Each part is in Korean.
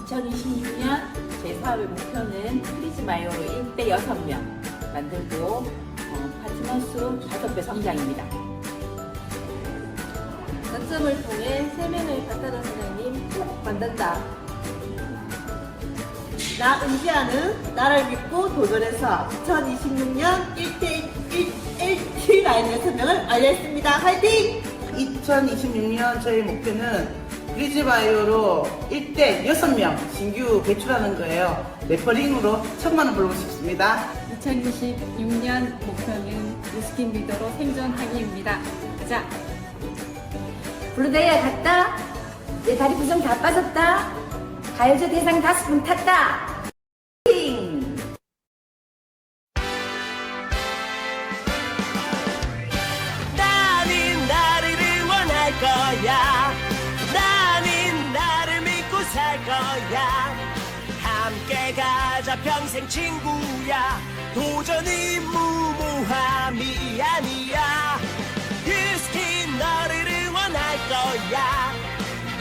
2026년 제 사업의 목표는 프리즈마이어로 1대 6명 만들고 파트너 수 5배 성장입니다. 거점을 통해 3명의 박다른 사장님 꼭 만든다. 나 은지아는 나를 믿고 도전해서 2026년 1대1 라인 6명을 알렸습니다. 화이팅! 2026년 저희 목표는 프리즈바이오로 1대 6명 신규 배출하는 거예요. 레퍼링으로 1,000만 원 벌고 싶습니다. 2026년 목표는 뉴스킨 리더로 생존하기입니다. 자, 블루데이아 갔다. 내 다리 구성 다 빠졌다. 가요제 대상 5분 탔다. 나는 나를 응원할 거야. 나는 나를 믿고 살 거야. 함께 가자 평생 친구야. 도전은 무모함이 아니야. 뉴스킨 너를 응원할 거야.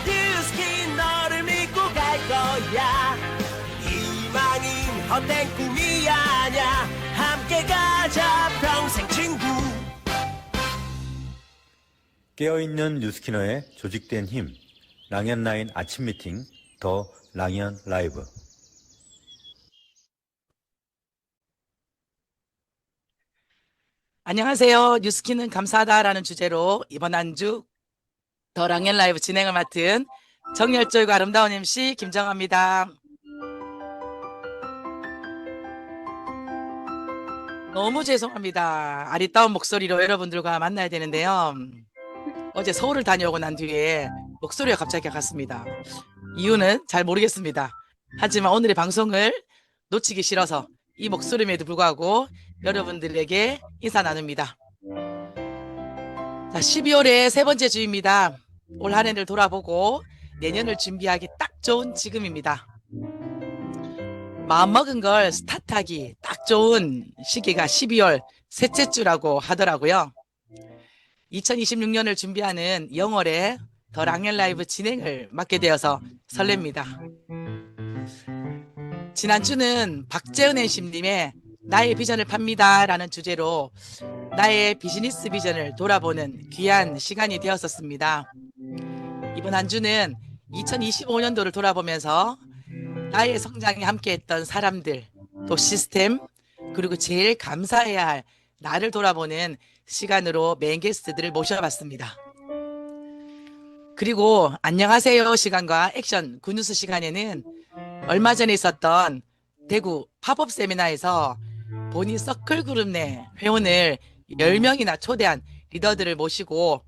뉴스킨 너를 믿고 갈 거야. 희망은 헛된 꿈이 아냐. 함께 가자 평생 친구. 깨어있는 뉴스키너의 조직된 힘, 랑연라인 아침 미팅, 더 랑연 라이브. 안녕하세요. 뉴스키는 감사하다라는 주제로 이번 한 주 더 랑연 라이브 진행을 맡은 정열적이고 아름다운 MC 김정아입니다. 너무 죄송합니다. 아리따운 목소리로 여러분들과 만나야 되는데요. 어제 서울을 다녀오고 난 뒤에 목소리가 갑자기 갔습니다. 이유는 잘 모르겠습니다. 하지만 오늘의 방송을 놓치기 싫어서 이 목소리임에도 불구하고 여러분들에게 인사 나눕니다. 자, 12월의 세 번째 주입니다. 올 한 해를 돌아보고 내년을 준비하기 딱 좋은 지금입니다. 마음먹은 걸 스타트하기 딱 좋은 시기가 12월 셋째 주라고 하더라고요. 2026년을 준비하는 영월에 더 랑연 라이브 진행을 맡게 되어서 설렙니다. 지난주는 박재은 MC님의 나의 비전을 팝니다 라는 주제로 나의 비즈니스 비전을 돌아보는 귀한 시간이 되었었습니다. 이번 한 주는 2025년도를 돌아보면서 나의 성장에 함께했던 사람들, 또 시스템, 그리고 제일 감사해야 할 나를 돌아보는 시간으로 메인 게스트들을 모셔봤습니다. 그리고 안녕하세요 시간과 액션 굿뉴스 시간에는 얼마 전에 있었던 대구 팝업 세미나에서 본인 서클 그룹 내 회원을 10명이나 초대한 리더들을 모시고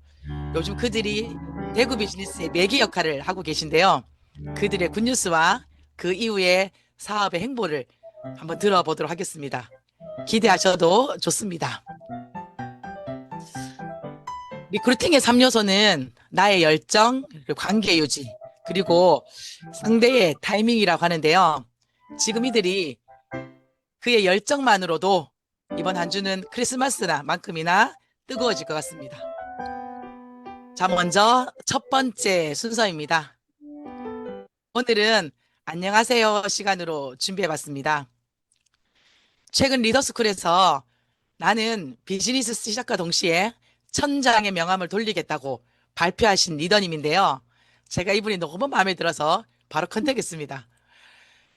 요즘 그들이 대구 비즈니스의 매개 역할을 하고 계신데요. 그들의 굿뉴스와 그 이후의 사업의 행보를 한번 들어보도록 하겠습니다. 기대하셔도 좋습니다. 리크루팅의 3요소는 나의 열정, 관계 유지, 그리고 상대의 타이밍이라고 하는데요. 지금 이들이 그의 열정만으로도 이번 한 주는 크리스마스나 만큼이나 뜨거워질 것 같습니다. 자, 먼저 첫 번째 순서입니다. 오늘은 안녕하세요 시간으로 준비해봤습니다. 최근 리더스쿨에서 나는 비즈니스 시작과 동시에 1000장의 명함을 돌리겠다고 발표하신 리더님인데요. 제가 이분이 너무 마음에 들어서 바로 컨택했습니다.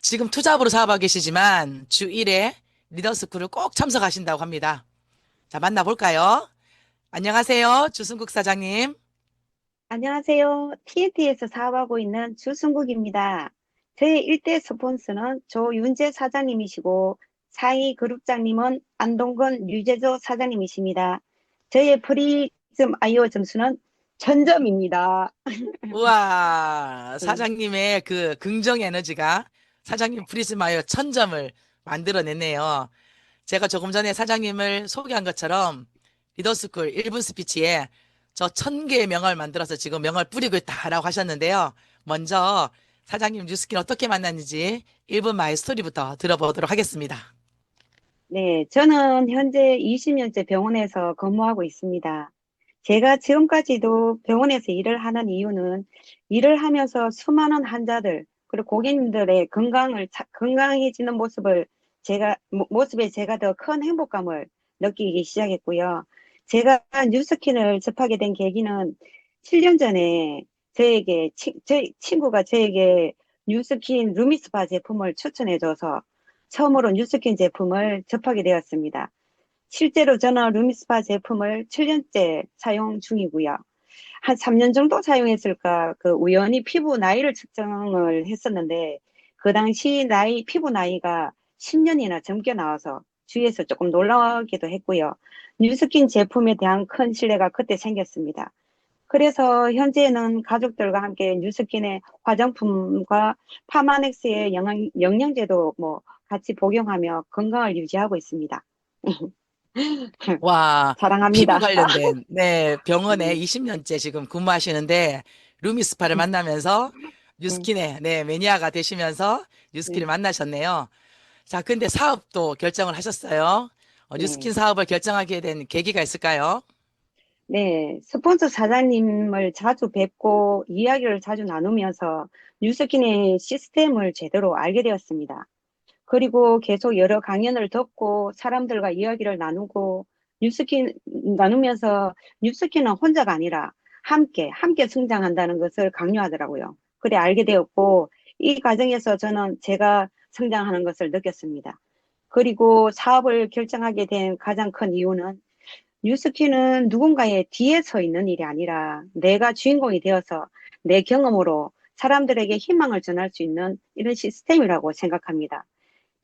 지금 투잡으로 사업하고 계시지만 주 1회 리더스쿨을 꼭 참석하신다고 합니다. 자, 만나볼까요? 안녕하세요. 주승국 사장님. 안녕하세요. TNT에서 사업하고 있는 주승국입니다. 저의 1대 스폰서는 조윤재 사장님이시고 상위 그룹장님은 안동건 류재조 사장님이십니다. 저의 프리즘 아이오 점수는 1000점입니다. 우와, 사장님의 그 긍정 에너지가 사장님 프리즈마이어 1000점을 만들어냈네요. 제가 조금 전에 사장님을 소개한 것처럼 리더스쿨 1분 스피치에 저 1000개의 명언을 만들어서 지금 명언을 뿌리고 있다라고 하셨는데요. 먼저 사장님 뉴스킨 어떻게 만났는지 1분 마이 스토리부터 들어보도록 하겠습니다. 네, 저는 현재 20년째 병원에서 근무하고 있습니다. 제가 지금까지도 병원에서 일을 하는 이유는 일을 하면서 수많은 환자들, 그리고 고객님들의 건강해지는 모습에 제가 더 큰 행복감을 느끼기 시작했고요. 제가 뉴스킨을 접하게 된 계기는 7년 전에 저희 친구가 저에게 뉴스킨 루미스파 제품을 추천해줘서 처음으로 뉴스킨 제품을 접하게 되었습니다. 실제로 저는 루미스파 제품을 7년째 사용 중이고요. 한 3년 정도 사용했을까, 우연히 피부 나이를 측정을 했었는데, 그 당시 피부 나이가 10년이나 젊게 나와서 주위에서 조금 놀라기도 했고요. 뉴스킨 제품에 대한 큰 신뢰가 그때 생겼습니다. 그래서 현재는 가족들과 함께 뉴스킨의 화장품과 파마넥스의 영양제도 같이 복용하며 건강을 유지하고 있습니다. 와, 피부 사랑합니다. 관련된, 네, 병원에 20년째 지금 근무하시는데, 루미스파를 만나면서 뉴스킨의, 네, 매니아가 되시면서 뉴스킨을 만나셨네요. 자, 근데 사업도 결정을 하셨어요. 뉴스킨 사업을 결정하게 된 계기가 있을까요? 네, 스폰서 사장님을 자주 뵙고 이야기를 자주 나누면서 뉴스킨의 시스템을 제대로 알게 되었습니다. 그리고 계속 여러 강연을 듣고 사람들과 이야기를 나누고 나누면서 뉴스킨은 혼자가 아니라 함께 성장한다는 것을 강요하더라고요. 그래 알게 되었고 이 과정에서 저는 제가 성장하는 것을 느꼈습니다. 그리고 사업을 결정하게 된 가장 큰 이유는 뉴스킨은 누군가의 뒤에 서 있는 일이 아니라 내가 주인공이 되어서 내 경험으로 사람들에게 희망을 전할 수 있는 이런 시스템이라고 생각합니다.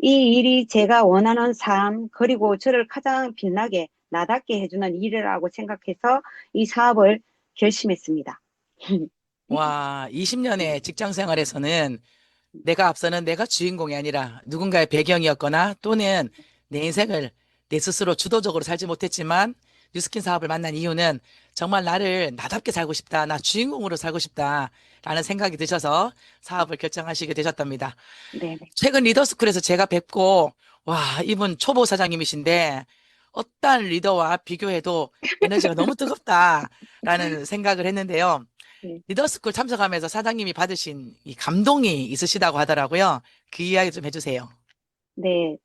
이 일이 제가 원하는 삶, 그리고 저를 가장 빛나게, 나답게 해주는 일이라고 생각해서 이 사업을 결심했습니다. 와, 20년의 직장 생활에서는 앞서는 내가 주인공이 아니라 누군가의 배경이었거나 또는 내 인생을 내 스스로 주도적으로 살지 못했지만 뉴스킨 사업을 만난 이유는 정말 나답게 살고 싶다, 나 주인공으로 살고 싶다 라는 생각이 드셔서 사업을 결정하시게 되셨답니다. 네. 최근 리더스쿨에서 제가 뵙고 와, 이분 초보 사장님이신데 어떠한 리더와 비교해도 에너지가 너무 뜨겁다라는 생각을 했는데요. 네. 리더스쿨 참석하면서 사장님이 받으신 이 감동이 있으시다고 하더라고요. 그 이야기 좀 해주세요. 네.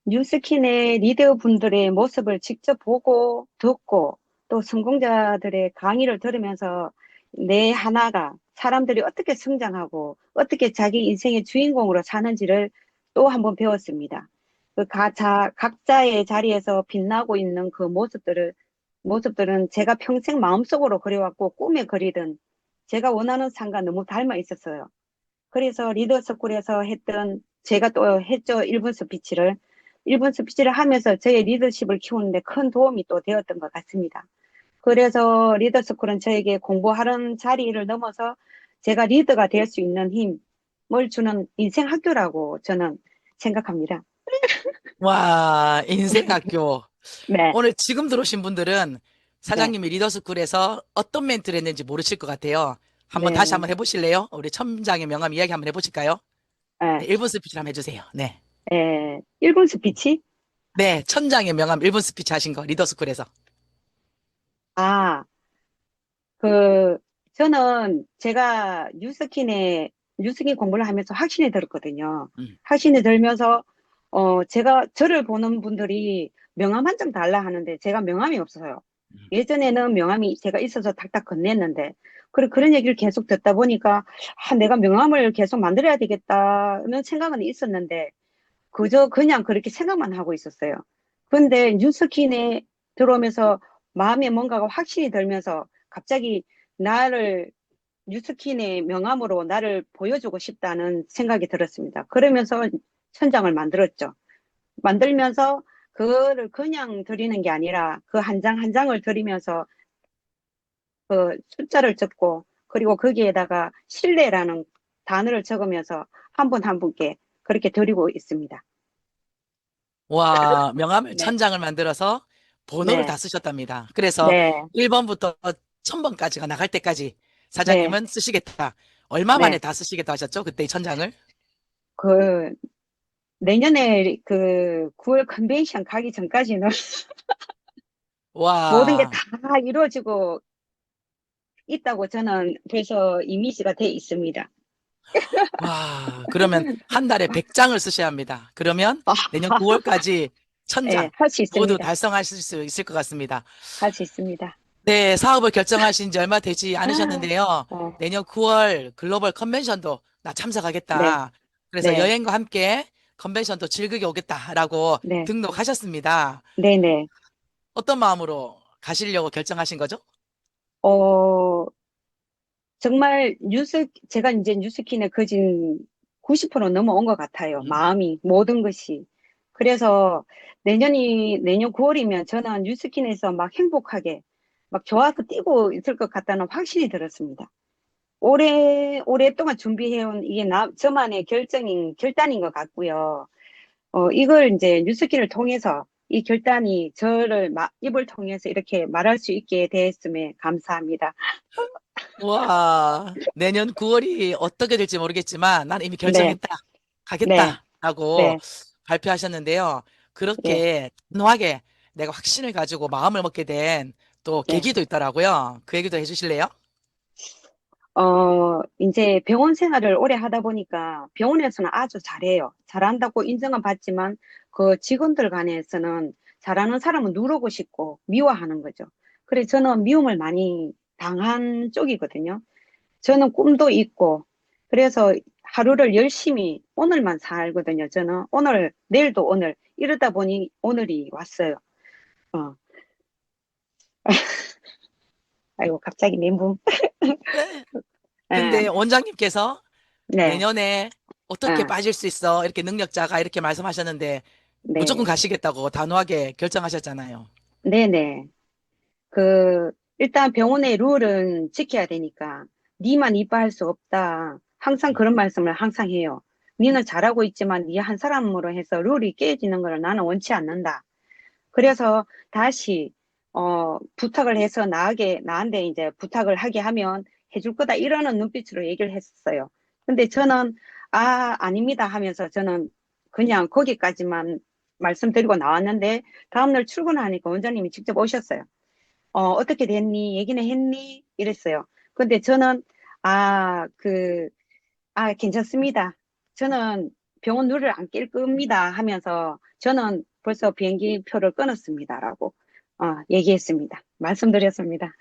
뉴스킨의 리더분들의 모습을 직접 보고 듣고 또 성공자들의 강의를 들으면서 내 하나가 사람들이 어떻게 성장하고 어떻게 자기 인생의 주인공으로 사는지를 또 한번 배웠습니다. 각자의 자리에서 빛나고 있는 그 모습들은 제가 평생 마음속으로 그려왔고 꿈에 그리던 제가 원하는 삶과 너무 닮아 있었어요. 그래서 리더스쿨에서 제가 또 했죠. 1분 스피치를 하면서 저의 리더십을 키우는데 큰 도움이 또 되었던 것 같습니다. 그래서 리더스쿨은 저에게 공부하는 자리를 넘어서 제가 리더가 될 수 있는 힘을 주는 인생 학교라고 저는 생각합니다. 와, 인생학교. 네. 오늘 지금 들어오신 분들은 사장님이 리더스쿨에서 어떤 멘트를 했는지 모르실 것 같아요. 네. 다시 한번 해보실래요? 우리 천장의 명함 이야기 한번 해보실까요? 네. 네, 1분 스피치를 한번 해주세요. 네. 1분 스피치? 네, 천장의 명함 1분 스피치 하신 거, 리더스쿨에서. 저는 제가 뉴스킨 공부를 하면서 확신이 들었거든요. 음. 확신이 들면서, 저를 보는 분들이 명함 한 장 달라 하는데 제가 명함이 없어요. 예전에는 명함이 제가 있어서 탁탁 건넸는데, 그런 얘기를 계속 듣다 보니까, 내가 명함을 계속 만들어야 되겠다는 생각은 있었는데, 그냥 그렇게 생각만 하고 있었어요. 근데 뉴스킨에 들어오면서 마음에 뭔가가 확신이 들면서 갑자기 뉴스킨의 명함으로 나를 보여주고 싶다는 생각이 들었습니다. 그러면서 천장을 만들었죠. 만들면서 그거를 그냥 드리는 게 아니라 그 한 장 한 장을 드리면서 그 숫자를 적고 그리고 거기에다가 신뢰라는 단어를 적으면서 한 분 한 분께 그렇게 드리고 있습니다. 와, 명함을 네. 천장을 만들어서 번호를 네. 다 쓰셨답니다. 그래서 네. 1번부터 1000번까지가 나갈 때까지 사장님은 쓰시겠다. 얼마 만에 네. 다 쓰시겠다 하셨죠? 그때 이 천장을? 내년에 9월 컨벤션 가기 전까지는 모든 게 와, 다 이루어지고 있다고 저는 그래서 이미지가 돼 있습니다. 와, 그러면 한 달에 100장을 쓰셔야 합니다. 그러면 내년 9월까지 예, 1000장 할 수 모두 있습니다. 달성하실 수 있을 것 같습니다. 할 수 있습니다. 네, 사업을 결정하신 지 얼마 되지 않으셨는데요. 어, 내년 9월 글로벌 컨벤션도 나 네, 참석하겠다. 그래서 네, 여행과 함께 컨벤션도 즐기게 오겠다라고 네, 등록하셨습니다. 네, 네. 어떤 마음으로 가시려고 결정하신 거죠? 어, 정말 제가 이제 뉴스킨에 거진 90% 넘어온 것 같아요. 마음이, 모든 것이. 그래서 내년 9월이면 저는 뉴스킨에서 막 행복하게, 막 좋아서 뛰고 있을 것 같다는 확신이 들었습니다. 오랫동안 준비해온 이게 저만의 결단인 것 같고요. 이걸 이제 뉴스킨을 통해서 이 결단이 입을 통해서 이렇게 말할 수 있게 됐음에 감사합니다. 와, 내년 9월이 어떻게 될지 모르겠지만 난 이미 네, 결정했다. 네, 가겠다라고 네, 발표하셨는데요. 네, 그렇게 단호하게 내가 확신을 가지고 마음을 먹게 된 또 네. 계기도 있더라고요. 그 얘기도 해주실래요? 이제 병원 생활을 오래 하다 보니까 병원에서는 아주 잘해요. 잘한다고 인정은 받지만 그 직원들 간에서는 잘하는 사람은 누르고 싶고 미워하는 거죠. 그래서 저는 미움을 많이 당한 쪽이거든요. 저는 꿈도 있고 그래서 하루를 열심히 오늘만 살거든요. 저는 오늘, 내일도 오늘 이러다 보니 오늘이 왔어요. 어. 아이고 갑자기 멘붕. 예, 근데 원장님께서 네, 내년에 어떻게 예, 빠질 수 있어? 이렇게 능력자가 이렇게 말씀하셨는데 무조건 네, 가시겠다고 단호하게 결정하셨잖아요. 네네. 그, 일단 병원의 룰은 지켜야 되니까, 니만 이뻐할 수 없다. 항상 그런 말씀을 항상 해요. 니는 잘하고 있지만 니 한 사람으로 해서 룰이 깨지는 걸 나는 원치 않는다. 그래서 다시, 부탁을 해서 나한테 이제 부탁을 하게 하면 해줄 거다. 이러는 눈빛으로 얘기를 했었어요. 근데 저는, 아닙니다 하면서 저는 그냥 거기까지만 말씀드리고 나왔는데, 다음날 출근하니까 원장님이 직접 오셨어요. 어떻게 됐니? 얘기는 했니? 이랬어요. 근데 저는, 아, 그, 괜찮습니다. 저는 병원 룰을 안 깰 겁니다 하면서 저는 벌써 비행기 표를 끊었습니다라고, 얘기했습니다. 말씀드렸습니다.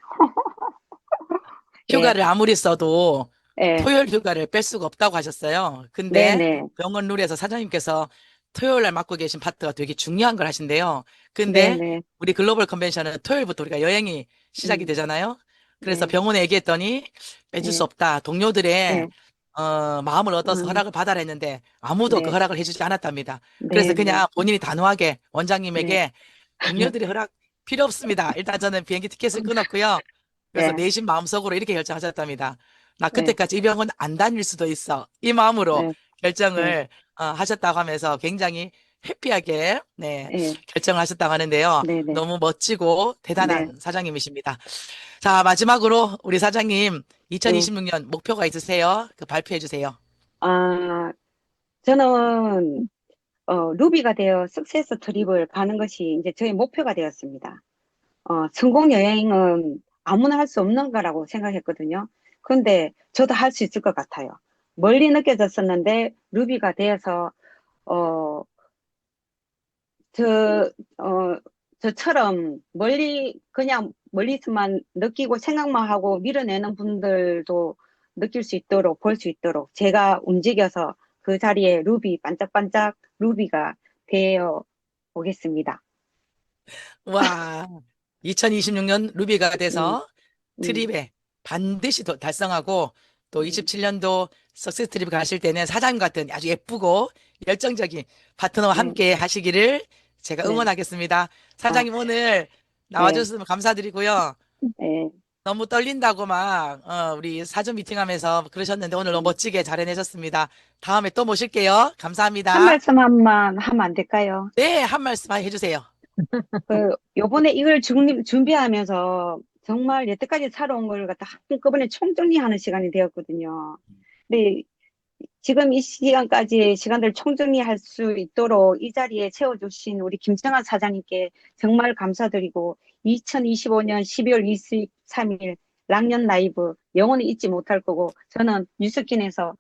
예, 휴가를 아무리 써도 예, 토요일 휴가를 뺄 수가 없다고 하셨어요. 근데 네네, 병원 룰에서 사장님께서 토요일 날 맡고 계신 파트가 되게 중요한 걸 하신대요. 근데 네네, 우리 글로벌 컨벤션은 토요일부터 우리가 여행이 시작이 음, 되잖아요. 그래서 네, 병원에 얘기했더니 빼줄 수 네, 없다. 동료들의 네, 마음을 얻어서 허락을 받아라 했는데 아무도 그 네, 허락을 해주지 않았답니다. 그래서 네네, 그냥 본인이 단호하게 네, 원장님에게 동료들의 허락 필요 없습니다. 일단 저는 비행기 티켓을 끊었고요. 그래서 네, 내심 마음속으로 이렇게 결정하셨답니다. 나 네, 그때까지 이 병원 안 다닐 수도 있어. 이 마음으로 네, 네, 결정을 하셨다고 하면서 굉장히 해피하게 네, 네, 결정을 하셨다고 하는데요. 네, 네, 너무 멋지고 네, 대단한 사장님이십니다. 자, 마지막으로 우리 사장님 네. 2026년 목표가 있으세요? 그 발표해 주세요. 아, 저는 루비가 되어 석세스 트립을 가는 것이 이제 저의 목표가 되었습니다. 성공 여행은 아무나 할 수 없는 거라고 생각했거든요. 근데 저도 할 수 있을 것 같아요. 멀리 느껴졌었는데 루비가 되어서 어, 저, 저처럼 그냥 멀리서만 느끼고 생각만 하고 밀어내는 분들도 느낄 수 있도록, 볼 수 있도록 제가 움직여서 그 자리에 반짝반짝 루비가 되어 보겠습니다. 와, 2026년 루비가 음, 돼서 음, 트립에 반드시 달성하고 또 음, 27년도 석세스 트립 가실 때는 사장님 같은 아주 예쁘고 열정적인 파트너와 네, 함께 하시기를 제가 네, 응원하겠습니다. 아, 사장님 오늘 네, 나와주셔서 감사드리고요. 네. 너무 떨린다고 막 우리 사전 미팅하면서 그러셨는데 오늘 너무 멋지게 잘 해내셨습니다. 다음에 또 모실게요. 한 감사합니다. 말씀만 하면 안 될까요? 네, 한 말씀 해주세요. 요번에 이걸 준비하면서 정말 여태까지 살아온 걸 갖다 한꺼번에 총정리하는 시간이 되었거든요. 근데 지금 이 시간까지 시간들 총정리할 수 있도록 이 자리에 채워주신 우리 김정아 사장님께 정말 감사드리고 2025년 12월 23일 락년 라이브 영원히 잊지 못할 거고 저는 뉴스킨에서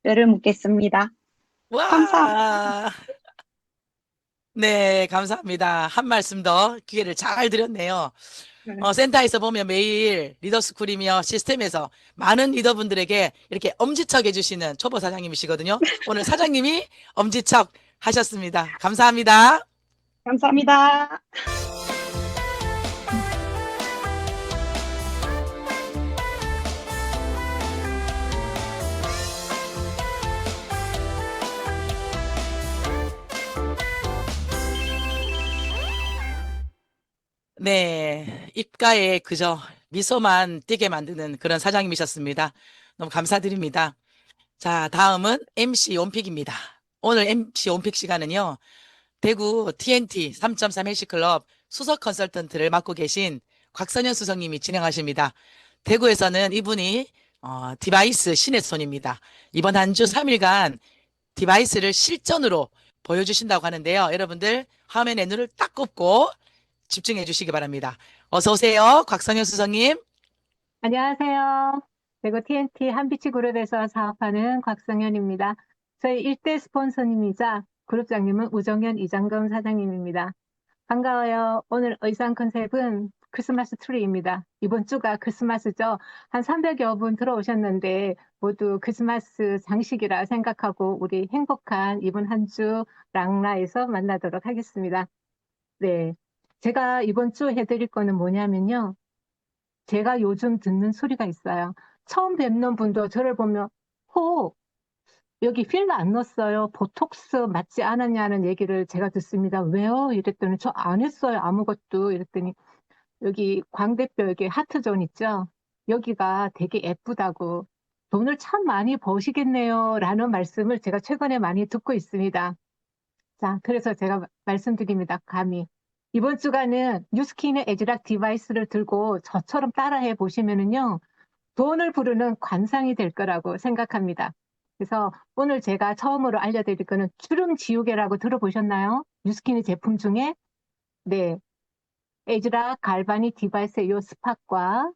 뼈를 묻겠습니다. 와. 네, 감사합니다. 한 말씀 더 기회를 잘 드렸네요. 센터에서 보면 매일 리더스쿨이며 시스템에서 많은 리더분들에게 이렇게 엄지척 해주시는 초보 사장님이시거든요. 오늘 사장님이 엄지척 하셨습니다. 감사합니다. 감사합니다. 네, 입가에 그저 미소만 띄게 만드는 그런 사장님이셨습니다. 너무 감사드립니다. 자, 다음은 MC 온픽입니다. 오늘 MC 온픽 시간은요, 대구 TNT 3.3 헬스클럽 수석 컨설턴트를 맡고 계신 곽선현 수석님이 진행하십니다. 대구에서는 이분이 디바이스 신의 손입니다. 이번 한 주 3일간 디바이스를 실전으로 보여주신다고 하는데요. 여러분들 화면에 눈을 딱 꼽고 집중해 주시기 바랍니다. 어서 오세요. 곽선현 수석님. 안녕하세요. 대구 TNT 한비치 그룹에서 사업하는 곽성현입니다. 저희 일대 스폰서님이자 그룹장님은 우정현 이장금 사장님입니다. 반가워요. 오늘 의상 컨셉은 크리스마스 트리입니다. 이번 주가 크리스마스죠. 한 300여 분 들어오셨는데 모두 크리스마스 장식이라 생각하고 우리 행복한 이번 한 주 랑라에서 만나도록 하겠습니다. 네. 제가 이번 주 해드릴 거는 뭐냐면요. 제가 요즘 듣는 소리가 있어요. 처음 뵙는 분도 저를 보면 여기 필러 안 넣었어요. 보톡스 맞지 않았냐는 얘기를 제가 듣습니다. 왜요? 이랬더니 저 안 했어요. 아무것도. 이랬더니 여기 광대뼈 여기 하트존 있죠? 여기가 되게 예쁘다고 돈을 참 많이 버시겠네요. 라는 말씀을 제가 최근에 많이 듣고 있습니다. 자, 그래서 제가 말씀드립니다. 감히. 이번 주간은 뉴스킨의 에즈락 디바이스를 들고 저처럼 따라해 보시면은요, 돈을 부르는 관상이 될 거라고 생각합니다. 그래서 오늘 제가 처음으로 알려드릴 거는 주름 지우개라고 들어보셨나요? 뉴스킨의 제품 중에? 네. 에즈락 갈바닉 디바이스의 이 스팟과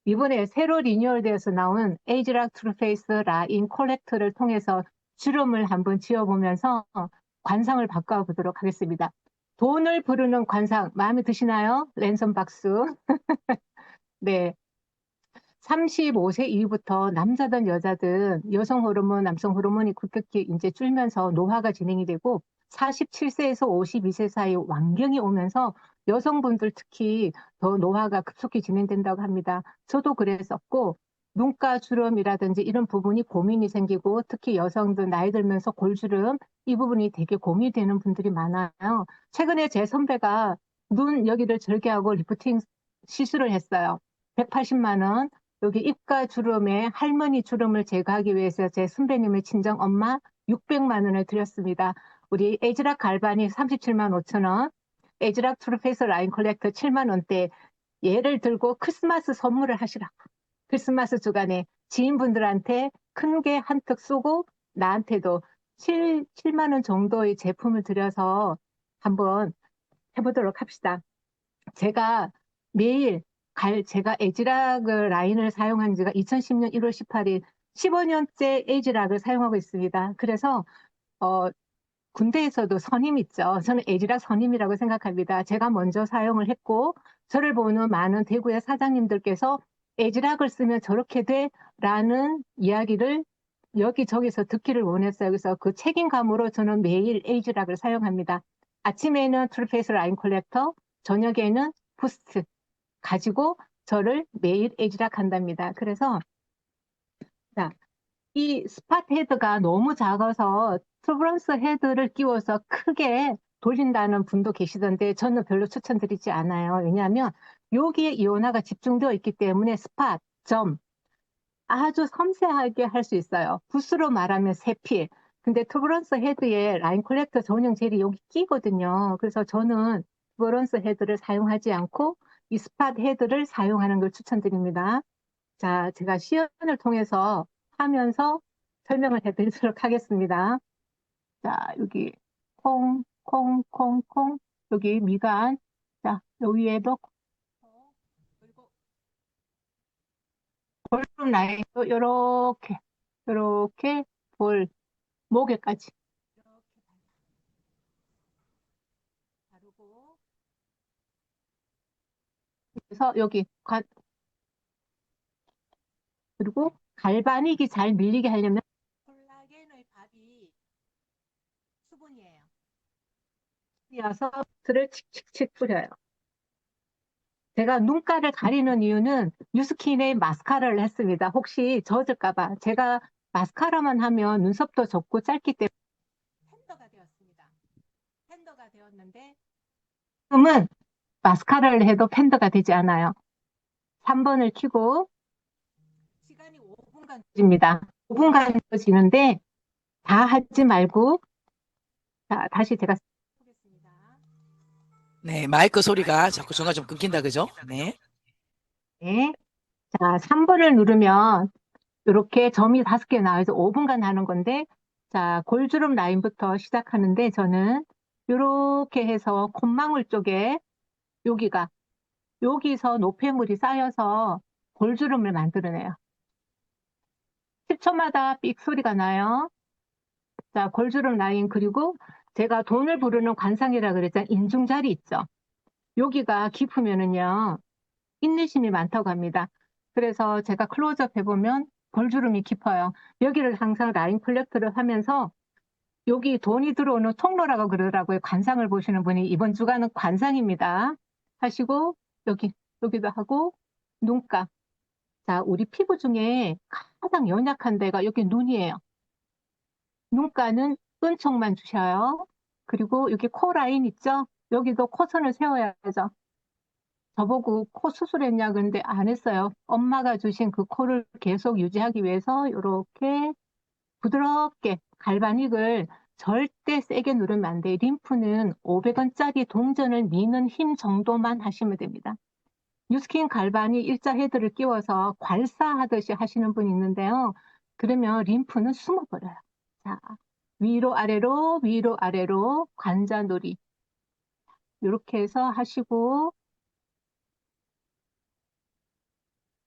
이번에 새로 리뉴얼되어서 나온 에즈락 트루페이스 라인 콜렉터를 통해서 주름을 한번 지워보면서 관상을 바꿔보도록 하겠습니다. 돈을 부르는 관상 마음에 드시나요? 랜선 박수. 네. 35세 이후부터 남자든 여자든 여성 호르몬, 남성 호르몬이 급격히 이제 줄면서 노화가 진행이 되고 47세에서 52세 사이 완경이 오면서 여성분들 특히 더 노화가 급속히 진행된다고 합니다. 저도 그랬었고 눈가 주름이라든지 이런 부분이 고민이 생기고 특히 여성들 나이 들면서 골주름 이 부분이 되게 고민이 되는 분들이 많아요. 최근에 제 선배가 눈 여기를 절개하고 리프팅 시술을 했어요. 180만 원. 여기 입가 주름에 할머니 주름을 제거하기 위해서 제 선배님의 친정 엄마 600만 원을 드렸습니다. 우리 에즈락 갈바니 37만 5천 원, 에즈락 트루페이스 라인 컬렉터 7만 원대 얘를 들고 크리스마스 선물을 하시라고. 크리스마스 주간에 지인분들한테 큰 게 한턱 쏘고 나한테도 7만 원 정도의 제품을 들여서 한번 해보도록 합시다. 제가 매일 제가 에즈락을 라인을 사용한 지가 2010년 1월 18일 15년째 에즈락을 사용하고 있습니다. 그래서 군대에서도 선임 있죠. 저는 에즈락 선임이라고 생각합니다. 제가 먼저 사용을 했고 저를 보는 많은 대구의 사장님들께서 에즈락을 쓰면 저렇게 돼? 라는 이야기를 여기저기서 듣기를 원했어요. 그래서 그 책임감으로 저는 매일 에즈락을 사용합니다. 아침에는 트루페이스 라인 컬렉터, 저녁에는 부스트 가지고 저를 매일 에즈락 한답니다. 그래서 자, 이 스팟 헤드가 너무 작아서 투브런스 헤드를 끼워서 크게 돌린다는 분도 계시던데 저는 별로 추천드리지 않아요. 왜냐하면 여기에 이온화가 집중되어 있기 때문에 스팟, 점 아주 섬세하게 할 수 있어요. 붓으로 말하면 세필. 근데 투브런스 헤드에 라인 컬렉터 전용 젤이 여기 끼거든요. 그래서 저는 투브런스 헤드를 사용하지 않고 이 스팟 헤드를 사용하는 걸 추천드립니다. 자, 제가 시연을 통해서 하면서 설명을 해드리도록 하겠습니다. 자, 여기 콩, 콩, 콩, 콩, 여기 미간, 자, 여기에도 그리고 볼륨 라인도 이렇게 볼, 목에까지. 바르고 그래서 여기 그리고 갈바닉이 잘 밀리게 하려면 콜라겐의 밥이 수분이에요. 이어서 붓을 칙칙칙 뿌려요. 제가 눈가를 가리는 이유는 뉴스킨에 마스카라를 했습니다. 혹시 젖을까봐. 제가 마스카라만 하면 눈썹도 좁고 짧기 때문에 팬더가 되었습니다. 팬더가 되었는데 지금은 마스카라를 해도 팬더가 되지 않아요. 3번을 켜고 시간이 5분간 지입니다. 5분간 지는데 다 하지 말고 자, 다시 제가 해보겠습니다. 네, 마이크 소리가 자꾸 중간 좀 끊긴다, 그죠? 네. 네. 자, 3번을 누르면 이렇게 점이 5개 나와서 5분간 하는 건데 자, 골주름 라인부터 시작하는데 저는 이렇게 해서 콧망울 쪽에 여기서 노폐물이 쌓여서 골주름을 만들어내요. 10초마다 삑 소리가 나요. 자, 골주름 라인 그리고 제가 돈을 부르는 관상이라 그랬잖아요. 인중자리 있죠. 여기가 깊으면은요. 인내심이 많다고 합니다. 그래서 제가 클로즈업 해보면 골주름이 깊어요. 여기를 항상 라인 콜렉트를 하면서 여기 돈이 들어오는 통로라고 그러더라고요. 관상을 보시는 분이 이번 주간은 관상입니다. 하시고 여기도 하고 눈가. 자, 우리 피부 중에 가장 연약한 데가 여기 눈이에요. 눈가는 끈총만 주셔요. 그리고 여기 코 라인 있죠? 여기도 코선을 세워야죠. 저보고 코 수술했냐 그런데 안 했어요. 엄마가 주신 그 코를 계속 유지하기 위해서 이렇게 부드럽게 갈바닉을 절대 세게 누르면 안 돼요. 림프는 500원짜리 동전을 미는 힘 정도만 하시면 됩니다. 뉴스킨 갈바닉 일자 헤드를 끼워서 괄사하듯이 하시는 분이 있는데요. 그러면 림프는 숨어버려요. 자, 위로 아래로 관자놀이 이렇게 해서 하시고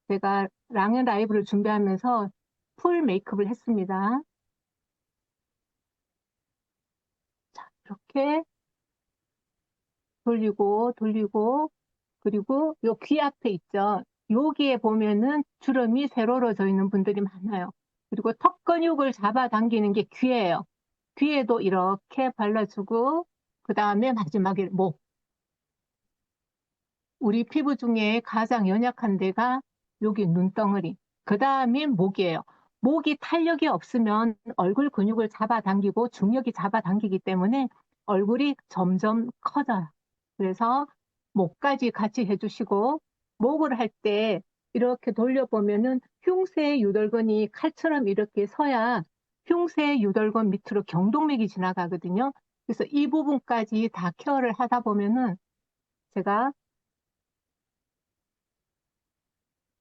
제가 랑앤 라이브를 준비하면서 풀 메이크업을 했습니다. 자, 이렇게 돌리고 그리고 요 귀 앞에 있죠. 여기에 보면은 주름이 세로로져 있는 분들이 많아요. 그리고 턱 근육을 잡아당기는 게 귀예요. 귀에도 이렇게 발라주고 그 다음에 마지막에 목. 우리 피부 중에 가장 연약한 데가 여기 눈덩어리. 그 다음에 목이에요. 목이 탄력이 없으면 얼굴 근육을 잡아당기고 중력이 잡아당기기 때문에 얼굴이 점점 커져요. 그래서 목까지 같이 해주시고 목을 할 때 이렇게 돌려보면은 흉쇄 유돌근이 칼처럼 이렇게 서야 흉쇄 유돌근 밑으로 경동맥이 지나가거든요. 그래서 이 부분까지 다 케어를 하다 보면은 제가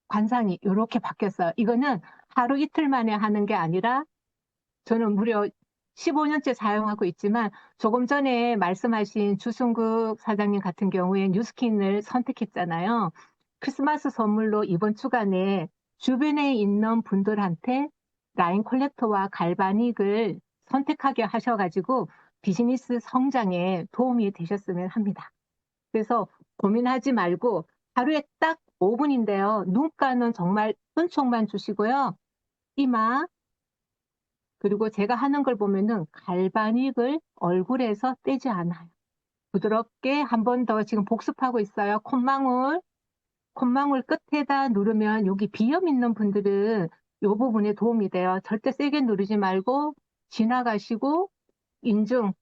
관상이 이렇게 바뀌었어요. 이거는 하루 이틀 만에 하는 게 아니라 저는 무려 15년째 사용하고 있지만 조금 전에 말씀하신 주승국 사장님 같은 경우에 뉴스킨을 선택했잖아요. 크리스마스 선물로 이번 주간에 주변에 있는 분들한테 라인 콜렉터와 갈바닉을 선택하게 하셔가지고 비즈니스 성장에 도움이 되셨으면 합니다. 그래서 고민하지 말고 하루에 딱 5분인데요. 눈가는 정말 끈총만 주시고요. 이마 그리고 제가 하는 걸 보면은 갈바닉을 얼굴에서 떼지 않아요. 부드럽게 한 번 더 지금 복습하고 있어요. 콧망울 끝에다 누르면 여기 비염 있는 분들은 이 부분에 도움이 돼요. 절대 세게 누르지 말고 지나가시고 인중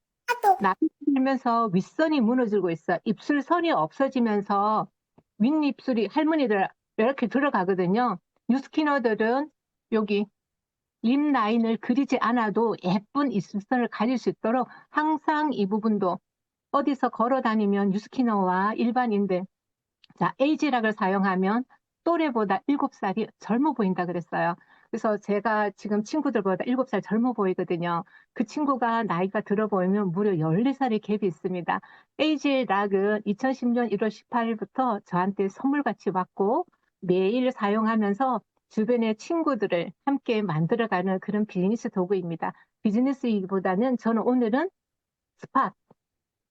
나이 들면서 윗선이 무너지고 있어요. 입술선이 없어지면서 윗입술이 할머니들 이렇게 들어가거든요. 뉴스키너들은 여기 립 라인을 그리지 않아도 예쁜 입술선을 가릴 수 있도록 항상 이 부분도 어디서 걸어 다니면 뉴스키너와 일반인들 자, 에이지락을 사용하면 또래보다 7살이 젊어 보인다 그랬어요. 그래서 제가 지금 친구들보다 7살 젊어 보이거든요. 그 친구가 나이가 들어 보이면 무려 14살의 갭이 있습니다. 에이지락은 2010년 1월 18일부터 저한테 선물같이 왔고 매일 사용하면서 주변의 친구들을 함께 만들어가는 그런 비즈니스 도구입니다. 비즈니스이기보다는 저는 오늘은 스팟,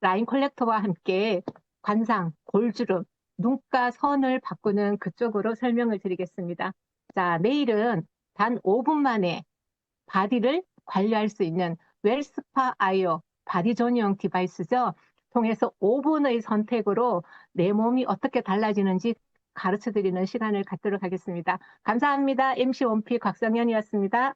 라인 컬렉터와 함께 관상, 골주름, 눈가 선을 바꾸는 그쪽으로 설명을 드리겠습니다. 자, 내일은 단 5분 만에 바디를 관리할 수 있는 웰스파 아이오 바디 전용 디바이스죠. 통해서 5분의 선택으로 내 몸이 어떻게 달라지는지 가르쳐 드리는 시간을 갖도록 하겠습니다. 감사합니다. MC 원피 곽성현이었습니다.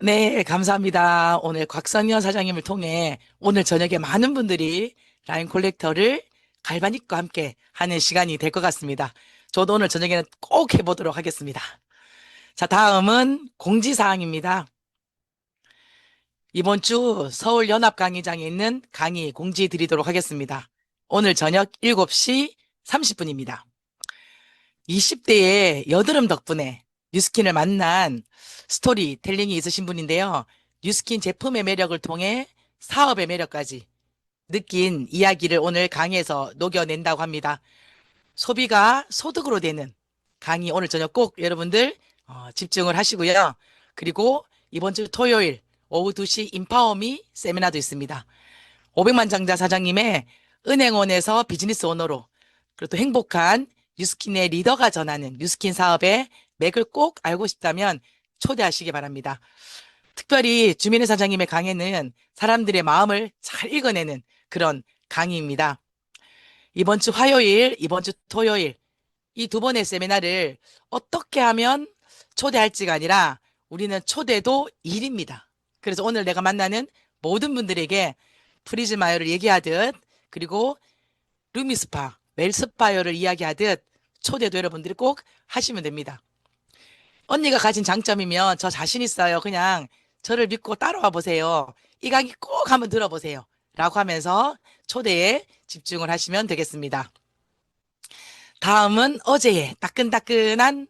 네, 감사합니다. 오늘 곽선현 사장님을 통해 오늘 저녁에 많은 분들이 라인 콜렉터를 갈바닉과 함께 하는 시간이 될 것 같습니다. 저도 오늘 저녁에는 꼭 해보도록 하겠습니다. 자, 다음은 공지사항입니다. 이번 주 서울 연합강의장에 있는 강의 공지 드리도록 하겠습니다. 오늘 저녁 7시 30분입니다. 20대의 여드름 덕분에 뉴스킨을 만난 스토리텔링이 있으신 분인데요. 뉴스킨 제품의 매력을 통해 사업의 매력까지 느낀 이야기를 오늘 강의에서 녹여낸다고 합니다. 소비가 소득으로 되는 강의 오늘 저녁 꼭 여러분들 집중을 하시고요. 그리고 이번 주 토요일 오후 2시 인파워미 세미나도 있습니다. 500만 장자 사장님의 은행원에서 비즈니스 오너로 그리고 또 행복한 뉴스킨의 리더가 전하는 뉴스킨 사업의 맥을 꼭 알고 싶다면 초대하시기 바랍니다. 특별히 주민의 사장님의 강의는 사람들의 마음을 잘 읽어내는 그런 강의입니다. 이번 주 화요일, 이번 주 토요일 이 두 번의 세미나를 어떻게 하면 초대할지가 아니라 우리는 초대도 일입니다. 그래서 오늘 내가 만나는 모든 분들에게 프리즈마이어를 얘기하듯 그리고 루미스파, 웰스파이어를 이야기하듯 초대도 여러분들이 꼭 하시면 됩니다. 언니가 가진 장점이면 저 자신 있어요. 그냥 저를 믿고 따라와 보세요. 이 강의 꼭 한번 들어보세요. 라고 하면서 초대에 집중을 하시면 되겠습니다. 다음은 어제의 따끈따끈한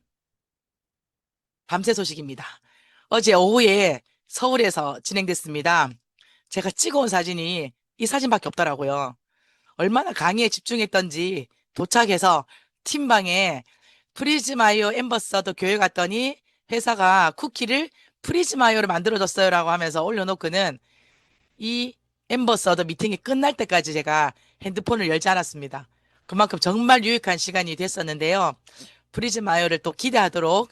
밤새 소식입니다. 어제 오후에 서울에서 진행됐습니다. 제가 찍어온 사진이 이 사진밖에 없더라고요. 얼마나 강의에 집중했던지 도착해서 팀방에 프리즈마이어 엠버서더 교회 갔더니 회사가 쿠키를 프리즈마이어로 만들어줬어요 라고 하면서 올려놓고는 이 엠버서더 미팅이 끝날 때까지 제가 핸드폰을 열지 않았습니다. 그만큼 정말 유익한 시간이 됐었는데요. 프리즈마이어를 또 기대하도록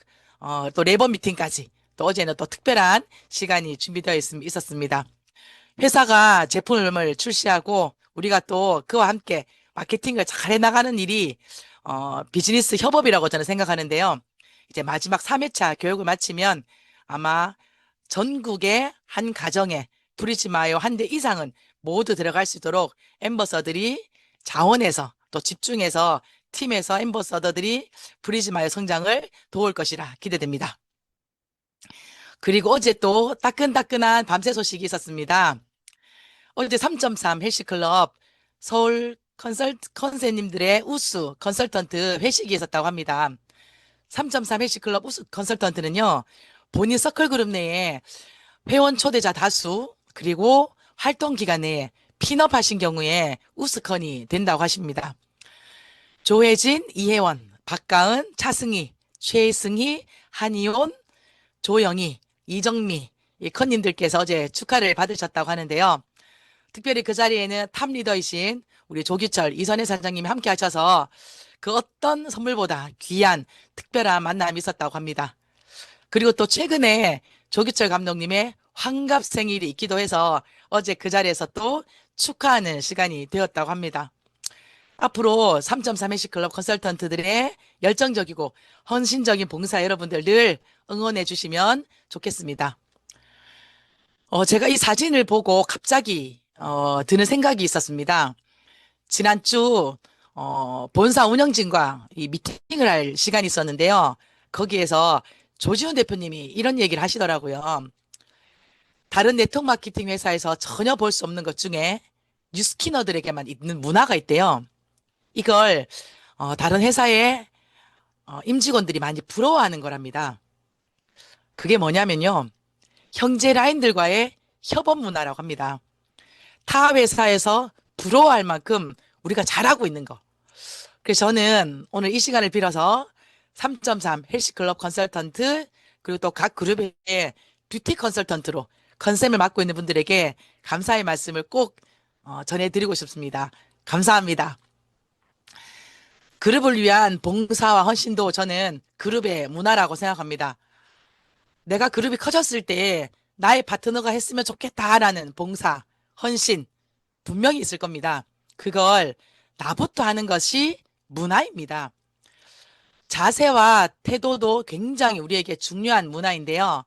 또 레버 미팅까지 또 어제는 또 특별한 시간이 준비되어 있었습니다. 회사가 제품을 출시하고 우리가 또 그와 함께 마케팅을 잘 해나가는 일이 비즈니스 협업이라고 저는 생각하는데요. 이제 마지막 3회차 교육을 마치면 아마 전국의 한 가정에 프리즈마이어 한 대 이상은 모두 들어갈 수 있도록 엠버서들이 자원해서 또 집중해서 팀에서 엠버서더들이 프리즈마이어 성장을 도울 것이라 기대됩니다. 그리고 어제 또 따끈따끈한 밤새 소식이 있었습니다. 어제 3.3 헬스클럽 서울 컨설님들의 우수 컨설턴트 회식이 있었다고 합니다. 3.3 헬스클럽 우수 컨설턴트는요. 본인 서클그룹 내에 회원 초대자 다수 그리고 활동 기간 내에 핀업 하신 경우에 우스컨이 된다고 하십니다. 조혜진, 이혜원, 박가은, 차승희, 최승희, 한이온, 조영희, 이정미 이 컨님들께서 어제 축하를 받으셨다고 하는데요. 특별히 그 자리에는 탑 리더이신 우리 조규철, 이선혜 사장님이 함께 하셔서 그 어떤 선물보다 귀한 특별한 만남이 있었다고 합니다. 그리고 또 최근에 조규철 감독님의 환갑 생일이 있기도 해서 어제 그 자리에서 또 축하하는 시간이 되었다고 합니다. 앞으로 3.3 헬스클럽 컨설턴트들의 열정적이고 헌신적인 봉사 여러분들 늘 응원해 주시면 좋겠습니다. 제가 이 사진을 보고 갑자기 드는 생각이 있었습니다. 지난주 본사 운영진과 이 미팅을 할 시간이 있었는데요. 거기에서 조지훈 대표님이 이런 얘기를 하시더라고요. 다른 네트워크 마케팅 회사에서 전혀 볼 수 없는 것 중에 뉴스키너들에게만 있는 문화가 있대요. 이걸 다른 회사의 임직원들이 많이 부러워하는 거랍니다. 그게 뭐냐면요. 형제 라인들과의 협업 문화라고 합니다. 타 회사에서 부러워할 만큼 우리가 잘하고 있는 거. 그래서 저는 오늘 이 시간을 빌어서 3.3 헬스클럽 컨설턴트, 그리고 또 각 그룹의 뷰티 컨설턴트로 컨셉을 맡고 있는 분들에게 감사의 말씀을 꼭 전해드리고 싶습니다. 감사합니다. 그룹을 위한 봉사와 헌신도 저는 그룹의 문화라고 생각합니다. 내가 그룹이 커졌을 때 나의 파트너가 했으면 좋겠다라는 봉사, 헌신 분명히 있을 겁니다. 그걸 나부터 하는 것이 문화입니다. 자세와 태도도 굉장히 우리에게 중요한 문화인데요.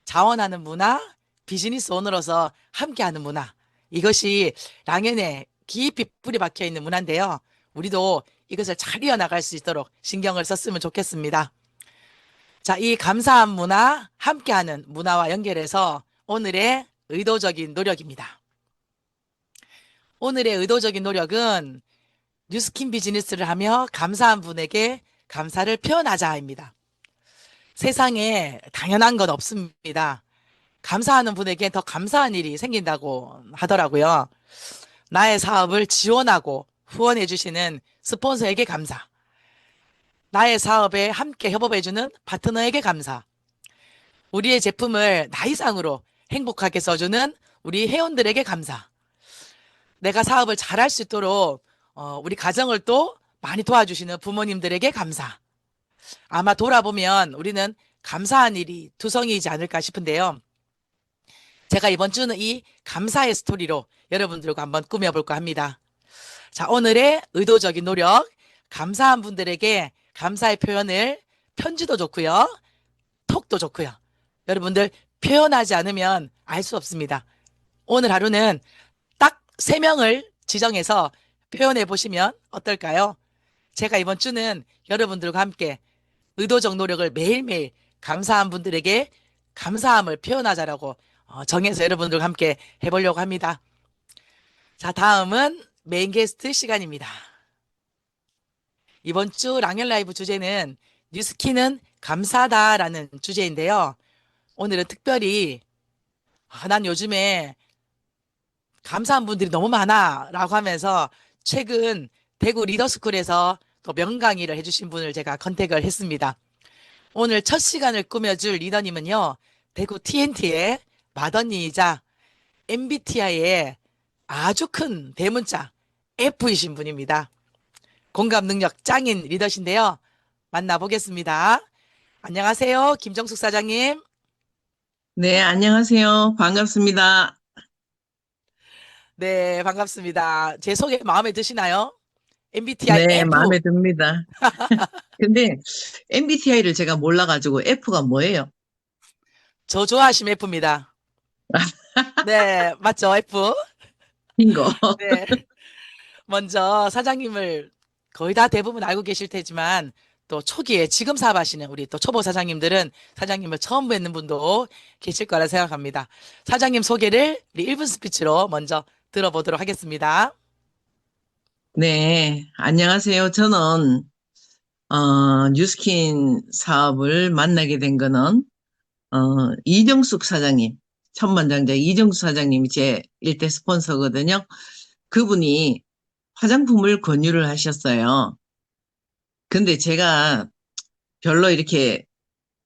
자원하는 문화, 비즈니스 오너로서 함께하는 문화, 이것이 랑연에 깊이 뿌리 박혀 있는 문화인데요. 우리도 이것을 잘 이어나갈 수 있도록 신경을 썼으면 좋겠습니다. 자, 이 감사한 문화, 함께하는 문화와 연결해서 오늘의 의도적인 노력입니다. 오늘의 의도적인 노력은 뉴스킨 비즈니스를 하며 감사한 분에게 감사를 표현하자입니다. 세상에 당연한 건 없습니다. 감사하는 분에게 더 감사한 일이 생긴다고 하더라고요. 나의 사업을 지원하고 후원해 주시는 스폰서에게 감사. 나의 사업에 함께 협업해주는 파트너에게 감사. 우리의 제품을 나이상으로 행복하게 써주는 우리 회원들에게 감사. 내가 사업을 잘할 수 있도록 우리 가정을 또 많이 도와주시는 부모님들에게 감사. 아마 돌아보면 우리는 감사한 일이 투성이지 않을까 싶은데요. 제가 이번 주는 이 감사의 스토리로 여러분들과 한번 꾸며볼까 합니다. 자, 오늘의 의도적인 노력, 감사한 분들에게 감사의 표현을 편지도 좋고요. 톡도 좋고요. 여러분들 표현하지 않으면 알 수 없습니다. 오늘 하루는 딱 3명을 지정해서 표현해 보시면 어떨까요? 제가 이번 주는 여러분들과 함께 의도적 노력을 매일매일 감사한 분들에게 감사함을 표현하자라고 정해서 여러분들과 함께 해보려고 합니다. 자, 다음은 메인 게스트 시간입니다. 이번 주 랑연 라이브 주제는 뉴스킨은 감사하다라는 주제인데요. 오늘은 특별히 난 요즘에 감사한 분들이 너무 많아 라고 하면서 최근 대구 리더스쿨에서 또 명강의를 해주신 분을 제가 컨택을 했습니다. 오늘 첫 시간을 꾸며줄 리더님은요, 대구 TNT의 맏언니이자 MBTI의 아주 큰 대문자 F이신 분입니다. 공감 능력 짱인 리더신데요. 만나보겠습니다. 안녕하세요. 김정숙 사장님. 네, 안녕하세요. 반갑습니다. 네, 반갑습니다. 제 소개 마음에 드시나요? MBTI 네, F. 마음에 듭니다. 근데 MBTI를 제가 몰라가지고 F가 뭐예요? 저 좋아하시면 F입니다. 네, 맞죠, F? bingo. 네. 먼저 사장님을 거의 다 대부분 알고 계실 테지만 또 초기에 지금 사업하시는 우리 또 초보 사장님들은 사장님을 처음 뵙는 분도 계실 거라 생각합니다. 사장님 소개를 우리 1분 스피치로 먼저 들어보도록 하겠습니다. 네, 안녕하세요. 저는 뉴스킨 사업을 만나게 된 거는 이정숙 사장님, 천만장자 이정숙 사장님이 제 일대 스폰서거든요. 그분이 화장품을 권유를 하셨어요. 근데 제가 별로 이렇게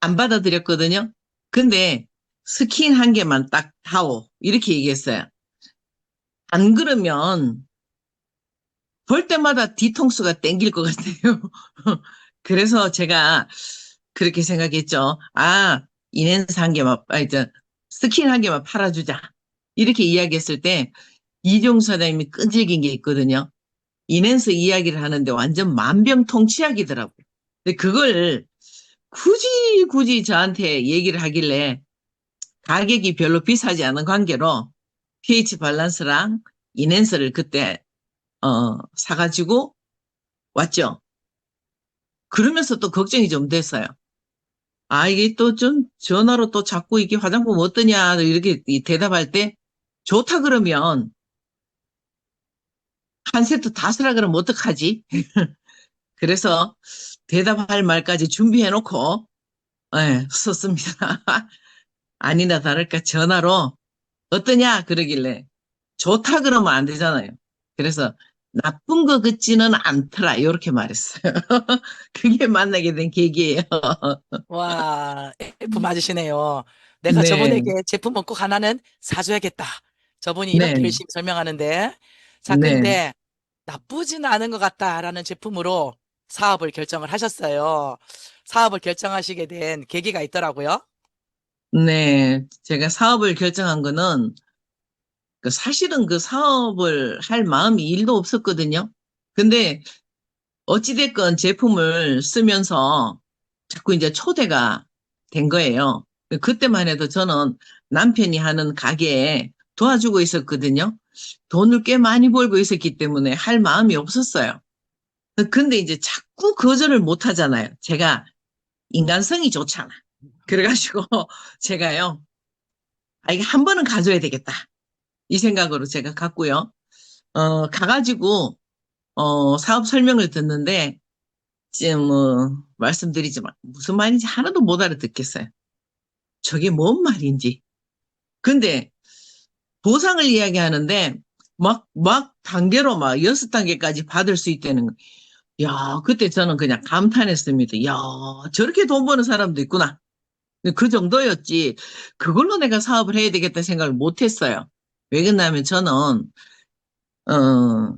안 받아들였거든요. 근데 스킨 한 개만 딱 다오 이렇게 얘기했어요. 안 그러면 볼 때마다 뒤통수가 땡길 것 같아요. 그래서 제가 그렇게 생각했죠. 아, 이넨스 한 개만, 스킨 한 개만 팔아주자. 이렇게 이야기했을 때 이종수 사장님이 끈질긴 게 있거든요. 이넨스 이야기를 하는데 완전 만병통치약이더라고요. 근데 그걸 굳이 저한테 얘기를 하길래 가격이 별로 비싸지 않은 관계로 pH 밸런스랑 이넨스를 그때 사가지고 왔죠. 그러면서 또 걱정이 좀 됐어요. 아, 이게 또 좀 전화로 또 자꾸 이게 화장품 어떠냐 이렇게 대답할 때 좋다 그러면 한 세트 다 쓰라 그러면 어떡하지? 그래서 대답할 말까지 준비해놓고 썼습니다. 아니나 다를까 전화로 어떠냐 그러길래 좋다 그러면 안 되잖아요. 그래서 나쁜 것 같지는 않더라. 이렇게 말했어요. 그게 만나게 된 계기예요. 와, F 맞으시네요. 내가 네, 저분에게 제품은 꼭 하나는 사줘야겠다. 저분이 이렇게 네, 열심히 설명하는데. 자, 네, 근데 나쁘지는 않은 것 같다라는 제품으로 사업을 결정을 하셨어요. 사업을 결정하시게 된 계기가 있더라고요. 네. 제가 사업을 결정한 거는 사실은 그 사업을 할 마음이 일도 없었거든요. 근데 어찌됐건 제품을 쓰면서 자꾸 이제 초대가 된 거예요. 그때만 해도 저는 남편이 하는 가게에 도와주고 있었거든요. 돈을 꽤 많이 벌고 있었기 때문에 할 마음이 없었어요. 근데 이제 자꾸 거절을 못 하잖아요. 제가 인간성이 좋잖아. 그래가지고 제가요, 이게 한 번은 가져야 되겠다. 이 생각으로 제가 갔고요. 가가지고, 사업 설명을 듣는데, 지금 말씀드리지만 무슨 말인지 하나도 못 알아듣겠어요. 저게 뭔 말인지. 근데 보상을 이야기하는데 막 단계로 막 6단계까지 받을 수 있다는 거. 야, 그때 저는 그냥 감탄했습니다. 야, 저렇게 돈 버는 사람도 있구나. 그 정도였지. 그걸로 내가 사업을 해야 되겠다 생각을 못 했어요. 왜 그러냐면 저는, 어,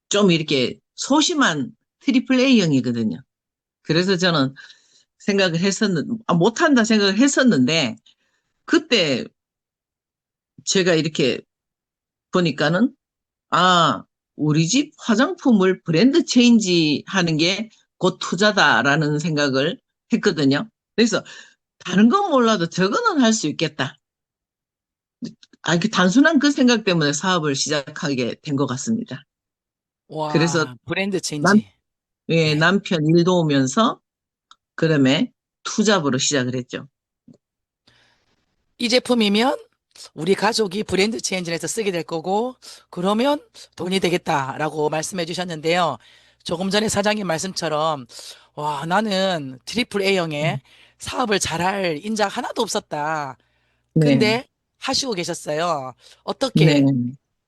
좀 이렇게 소심한 트리플 A형이거든요. 그래서 저는 생각을 못한다 생각을 했었는데, 그때 제가 이렇게 보니까는, 아, 우리 집 화장품을 브랜드 체인지 하는 게 곧 투자다라는 생각을 했거든요. 그래서 다른 건 몰라도 저거는 할 수 있겠다. 그 단순한 그 생각 때문에 사업을 시작하게 된 것 같습니다. 그래서 와, 브랜드 남, 체인지. 예, 네. 남편 일 도우면서 그다음에 투잡으로 시작을 했죠. 이 제품이면 우리 가족이 브랜드 체인지에서 쓰게 될 거고, 그러면 돈이 되겠다라고 말씀해 주셨는데요. 조금 전에 사장님 말씀처럼, 와, 나는 트리플 A형의 사업을 잘할 인자가 하나도 없었다. 네, 근데 하시고 계셨어요. 네. 어떻게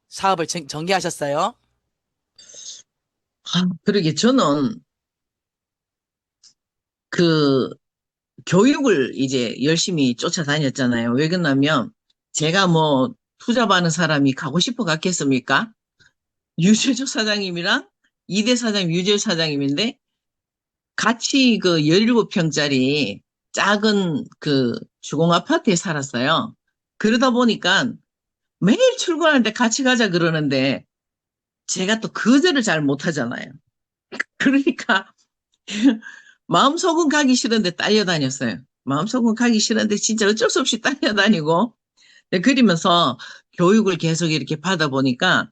사업을 전개하셨어요? 그러게 저는 그 교육을 이제 열심히 쫓아다녔잖아요. 왜 그러냐면 제가 뭐 투잡하는 사람이 가고 싶어 갔겠습니까? 유재석 사장님이랑 이대 사장님, 유재 사장님인데 같이 그 17평짜리 작은 그 주공 아파트에 살았어요. 그러다 보니까 매일 출근할 때 같이 가자 그러는데 제가 또 거절을 잘 못하잖아요. 그러니까 마음속은 가기 싫은데 딸려다녔어요. 마음속은 가기 싫은데 진짜 어쩔 수 없이 딸려다니고 그러면서 교육을 계속 이렇게 받아보니까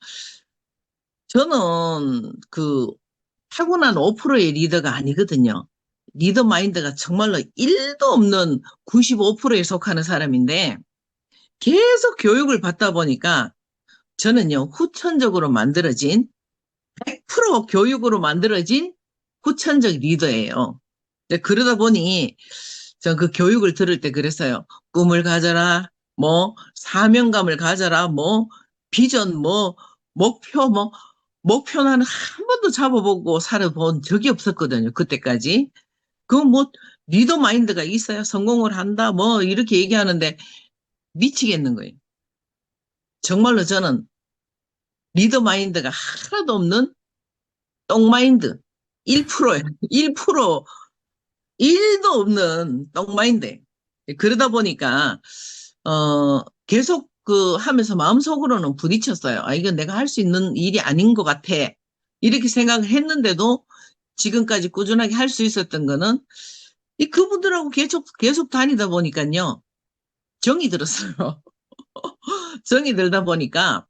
저는 그 타고난 5%의 리더가 아니거든요. 리더 마인드가 정말로 1도 없는 95%에 속하는 사람인데 계속 교육을 받다 보니까 저는요, 후천적으로 만들어진 100% 교육으로 만들어진 후천적 리더예요. 그러다 보니 전 그 교육을 들을 때 그랬어요. 꿈을 가져라, 뭐 사명감을 가져라, 뭐 비전, 뭐 목표, 뭐 목표는 한 번도 잡아보고 살아본 적이 없었거든요. 그때까지. 그건 뭐 리더 마인드가 있어야 성공을 한다, 뭐 이렇게 얘기하는데 미치겠는 거예요. 정말로 저는 리더 마인드가 하나도 없는 똥마인드 1%예요. 1%, 1도 없는 똥마인드. 그러다 보니까 계속 그 하면서 마음속으로는 부딪혔어요. 이건 내가 할 수 있는 일이 아닌 것 같아. 이렇게 생각을 했는데도 지금까지 꾸준하게 할 수 있었던 거는 그분들하고 계속 다니다 보니까요. 정이 들었어요. 정이 들다 보니까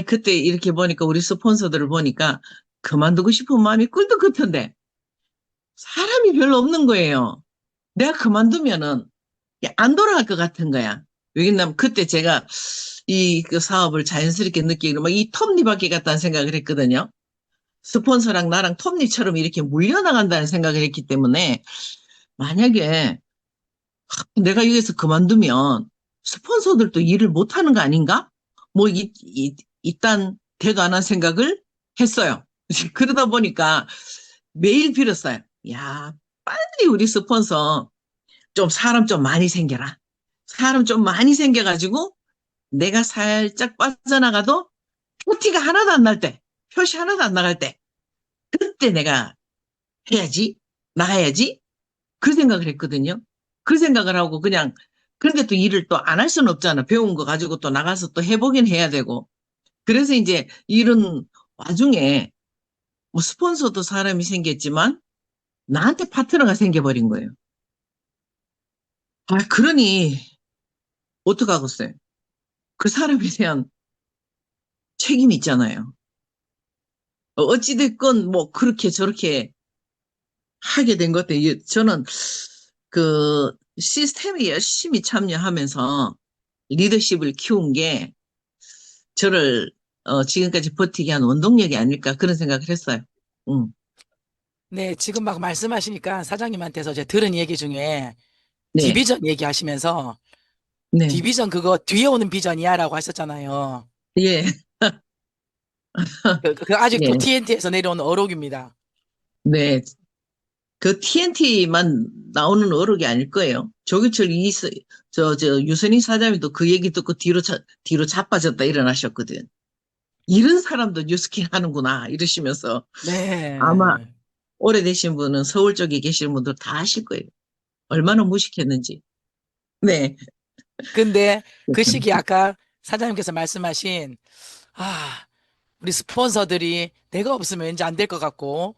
그때 이렇게 보니까 우리 스폰서들을 보니까 그만두고 싶은 마음이 꿀떡 같은데 사람이 별로 없는 거예요. 내가 그만두면은 안 돌아갈 것 같은 거야. 왜냐면 그때 제가 그 사업을 자연스럽게 느끼고 막 이 톱니바퀴 같다는 생각을 했거든요. 스폰서랑 나랑 톱니처럼 이렇게 물려나간다는 생각을 했기 때문에 만약에 내가 여기서 그만두면 스폰서들도 일을 못하는 거 아닌가? 뭐 이딴 되도 안 한 생각을 했어요. 그러다 보니까 매일 빌었어요. 야, 빨리 우리 스폰서 좀 사람 좀 많이 생겨라. 사람 좀 많이 생겨가지고 내가 살짝 빠져나가도 표티가 하나도 안 날 때, 표시 하나도 안 나갈 때, 그때 내가 해야지, 나가야지, 그 생각을 했거든요. 그 생각을 하고 그냥, 그런데 또 일을 또 안 할 수는 없잖아. 배운 거 가지고 또 나가서 또 해보긴 해야 되고. 그래서 이제 이런 와중에 뭐 스폰서도 사람이 생겼지만 나한테 파트너가 생겨버린 거예요. 아, 그러니 어떡하겠어요? 그 사람에 대한 책임이 있잖아요. 어찌됐건 뭐 그렇게 저렇게 하게 된 것 같아요. 저는 그 시스템에 열심히 참여하면서 리더십을 키운 게 저를 지금까지 버티게 한 원동력이 아닐까 그런 생각을 했어요. 네, 지금 막 말씀하시니까 사장님한테서 제가 들은 얘기 중에 네, 디비전 얘기하시면서 네, 디비전 그거 뒤에 오는 비전이야 라고 하셨잖아요. 예, 그 아직도 예, TNT에서 내려온 어록입니다. 네. 그 TNT만 나오는 어록이 아닐 거예요. 조기철 유선희 사장님도 그 얘기 듣고 뒤로 자빠졌다 일어나셨거든. 이런 사람도 뉴스킨 하는구나 이러시면서 네. 아마 오래되신 분은 서울 쪽에 계시는 분들 다 아실 거예요. 얼마나 무식했는지. 네. 근데 그 시기 아까 사장님께서 말씀하신 우리 스폰서들이 내가 없으면 왠지 안 될 것 같고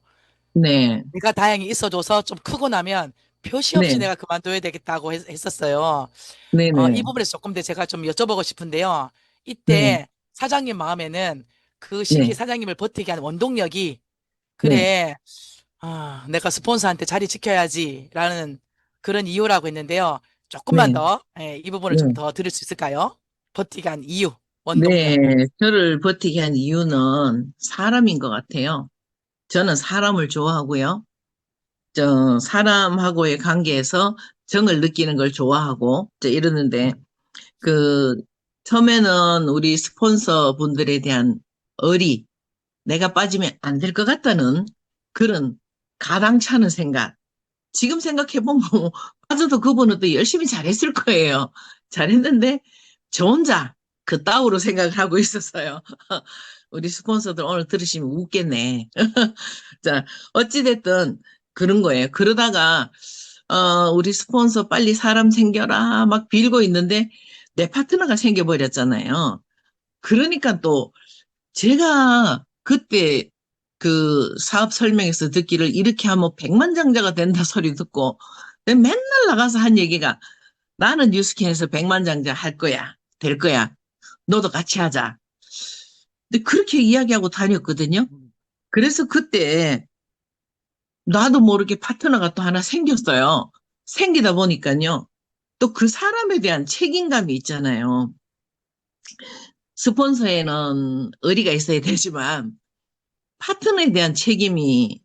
네. 내가 다행히 있어줘서 좀 크고 나면 표시 없이 네. 내가 그만둬야 되겠다고 했었어요. 네네. 이 부분에서 조금 더 제가 좀 여쭤보고 싶은데요. 네. 이때 사장님 마음에는 그 시기 네. 사장님을 버티게 한 원동력이 네. 그래, 내가 스폰서한테 자리 지켜야지라는 그런 이유라고 했는데요. 조금만 네. 더, 이 부분을 네. 좀 더 들을 수 있을까요? 버티게 한 이유, 네. 원동력. 저를 버티게 한 이유는 사람인 것 같아요. 저는 사람을 좋아하고요. 사람하고의 관계에서 정을 느끼는 걸 좋아하고, 이러는데, 그, 처음에는 우리 스폰서 분들에 대한 내가 빠지면 안 될 것 같다는 그런 가당찮은 생각. 지금 생각해보면 빠져도 그분은 또 열심히 잘했을 거예요. 잘했는데 저 혼자 그따위로 생각을 하고 있었어요. 우리 스폰서들 오늘 들으시면 웃겠네. 자, 어찌됐든 그런 거예요. 그러다가 우리 스폰서 빨리 사람 생겨라 막 빌고 있는데 내 파트너가 생겨버렸잖아요. 그러니까 또 제가 그때 그 사업 설명에서 듣기를 이렇게 하면 백만장자가 된다 소리 듣고 맨날 나가서 한 얘기가 나는 뉴스킨에서 백만장자 할 거야. 될 거야. 너도 같이 하자. 근데 그렇게 이야기하고 다녔거든요. 그래서 그때 나도 모르게 파트너가 또 하나 생겼어요. 생기다 보니까요. 또 그 사람에 대한 책임감이 있잖아요. 스폰서에는 의리가 있어야 되지만 파트너에 대한 책임이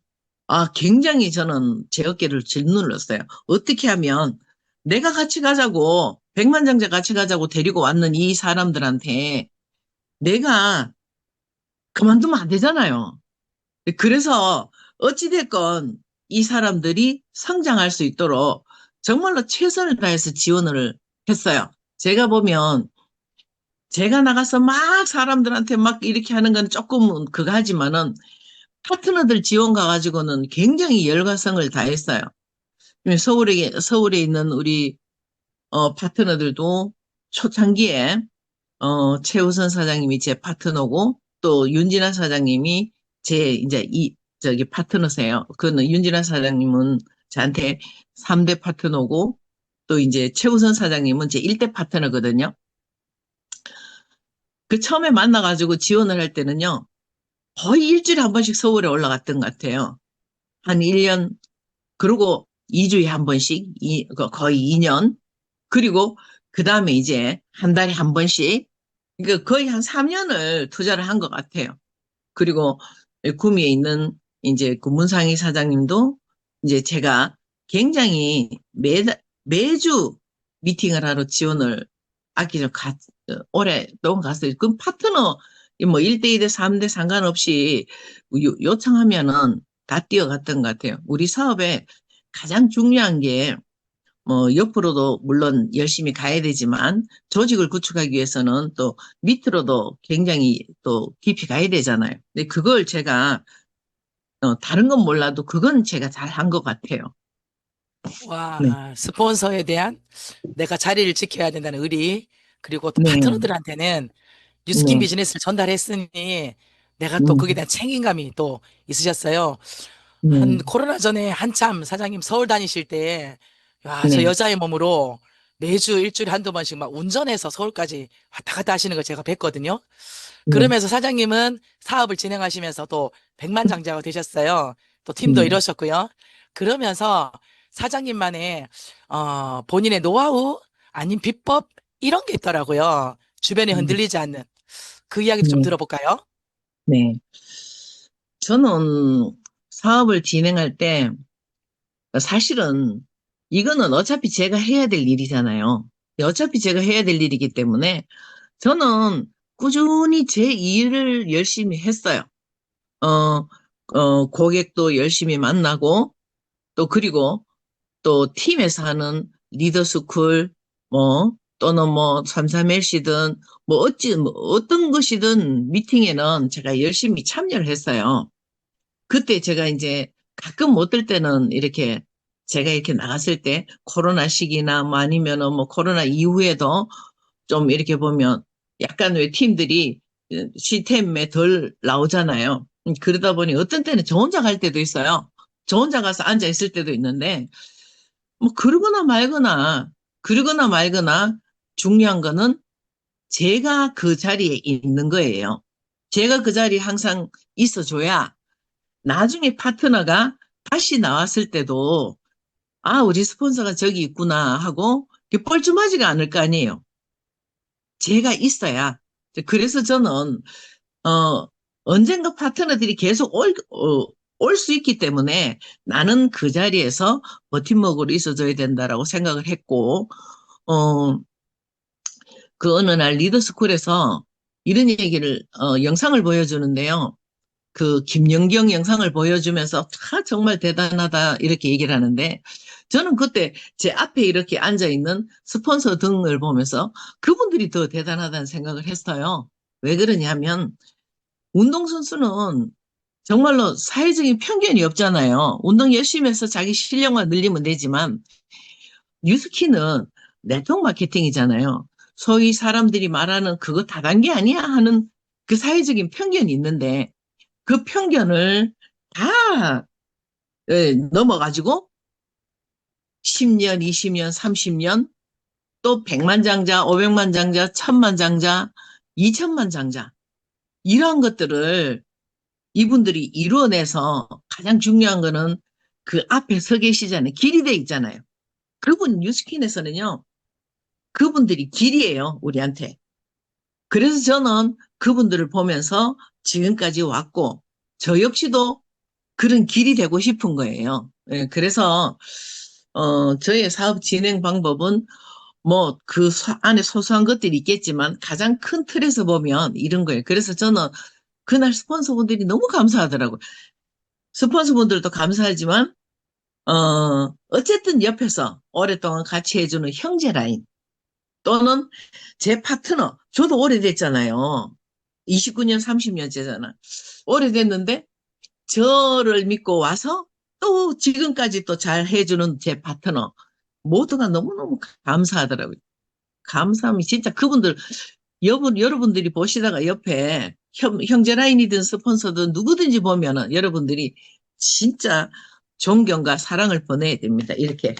굉장히 저는 제 어깨를 짓눌렀어요. 어떻게 하면 내가 같이 가자고 백만장자 같이 가자고 데리고 왔는 이 사람들한테 내가 그만두면 안 되잖아요. 그래서 어찌됐건 이 사람들이 성장할 수 있도록 정말로 최선을 다해서 지원을 했어요. 제가 보면 제가 나가서 막 사람들한테 막 이렇게 하는 건 조금 그거 하지만은 파트너들 지원 가가지고는 굉장히 열과성을 다했어요. 서울에 있는 우리 파트너들도 초창기에 최우선 사장님이 제 파트너고 또 윤진아 사장님이 제 이제 저기 파트너세요. 그는 윤진아 사장님은 저한테 3대 파트너고 또 이제 최우선 사장님은 제 1대 파트너거든요. 그 처음에 만나가지고 지원을 할 때는요. 거의 일주일에 한 번씩 서울에 올라갔던 것 같아요. 한 1년, 그리고 2주에 한 번씩, 거의 2년. 그리고 그 다음에 이제 한 달에 한 번씩. 그러니까 거의 한 3년을 투자를 한 것 같아요. 그리고 구미에 있는 이제 그 문상희 사장님도 이제 제가 굉장히 매주 미팅을 하러 지원을 오랫동안 갔어요. 그럼 파트너 뭐 1대 2대 3대 상관없이 요청하면은 다 뛰어갔던 것 같아요. 우리 사업에 가장 중요한 게 뭐 옆으로도 물론 열심히 가야 되지만 조직을 구축하기 위해서는 또 밑으로도 굉장히 또 깊이 가야 되잖아요. 근데 그걸 제가 다른 건 몰라도 그건 제가 잘 한 것 같아요. 와, 네, 스폰서에 대한 내가 자리를 지켜야 된다는 의리, 그리고 또 네, 파트너들한테는 뉴스킨 네, 비즈니스를 전달했으니 내가 또 거기에 음, 대한 책임감이 또 있으셨어요. 네, 코로나 전에 한참 사장님 서울 다니실 때, 야, 저 네, 여자의 몸으로 매주 일주일에 한두 번씩 막 운전해서 서울까지 왔다 갔다 하시는 걸 제가 뵀거든요. 네, 그러면서 사장님은 사업을 진행하시면서 또 백만장자가 되셨어요. 또 팀도 네, 이러셨고요. 그러면서 사장님만의 본인의 노하우 아닌 비법 이런 게 있더라고요. 주변에 음, 흔들리지 않는 그 이야기도 좀 네, 들어볼까요? 네. 저는 사업을 진행할 때 사실은 이거는 어차피 제가 해야 될 일이잖아요. 어차피 제가 해야 될 일이기 때문에 저는 꾸준히 제 일을 열심히 했어요. 어, 고객도 열심히 만나고 또 그리고 또 팀에서 하는 리더스쿨 뭐 또는 뭐 33LC든 뭐 뭐 어떤 것이든 미팅에는 제가 열심히 참여를 했어요. 그때 제가 이제 가끔 못 들 때는 이렇게 제가 이렇게 나갔을 때 코로나 시기나 뭐 아니면은 뭐 코로나 이후에도 좀 이렇게 보면 약간 왜 팀들이 시스템에 덜 나오잖아요. 그러다 보니 어떤 때는 저 혼자 갈 때도 있어요. 저 혼자 가서 앉아 있을 때도 있는데 뭐 그러거나 말거나 중요한 거는 제가 그 자리에 있는 거예요. 제가 그 자리에 항상 있어줘야 나중에 파트너가 다시 나왔을 때도 아, 우리 스폰서가 저기 있구나 하고 뻘쭘하지가 않을 거 아니에요. 제가 있어야. 그래서 저는 언젠가 파트너들이 계속 올 수 있기 때문에 나는 그 자리에서 버팀목으로 있어줘야 된다라고 생각을 했고 어, 그 어느 날 리더스쿨에서 이런 얘기를 영상을 보여주는데요. 그 김연경 영상을 보여주면서 정말 대단하다 이렇게 얘기를 하는데 저는 그때 제 앞에 이렇게 앉아 있는 스폰서 등을 보면서 그분들이 더 대단하다는 생각을 했어요. 왜 그러냐면 운동선수는 정말로 사회적인 편견이 없잖아요. 운동 열심히 해서 자기 실력만 늘리면 되지만 뉴스키는 네트워크 마케팅이잖아요. 소위 사람들이 말하는 그거 다단계 아니야 하는 그 사회적인 편견이 있는데 그 편견을 다 넘어가지고 10년, 20년, 30년 또 100만 장자, 500만 장자, 1000만 장자, 2000만 장자 이러한 것들을 이분들이 이루어내서 가장 중요한 거는 그 앞에 서 계시잖아요. 길이 돼 있잖아요. 그분 뉴스킨에서는요. 그분들이 길이에요. 우리한테. 그래서 저는 그분들을 보면서 지금까지 왔고 저 역시도 그런 길이 되고 싶은 거예요. 예, 그래서 저의 사업 진행 방법은 뭐 그 안에 소소한 것들이 있겠지만 가장 큰 틀에서 보면 이런 거예요. 그래서 저는 그날 스폰서분들이 너무 감사하더라고요. 스폰서분들도 감사하지만 어쨌든 옆에서 오랫동안 같이 해주는 형제 라인 또는 제 파트너 저도 오래됐잖아요. 29년, 30년째잖아. 오래됐는데 저를 믿고 와서 또 지금까지 또 잘 해주는 제 파트너 모두가 너무너무 감사하더라고요. 감사함이 진짜 그분들 여러분들이 보시다가 옆에 형제 라인이든 스폰서든 누구든지 보면은 여러분들이 진짜 존경과 사랑을 보내야 됩니다. 이렇게.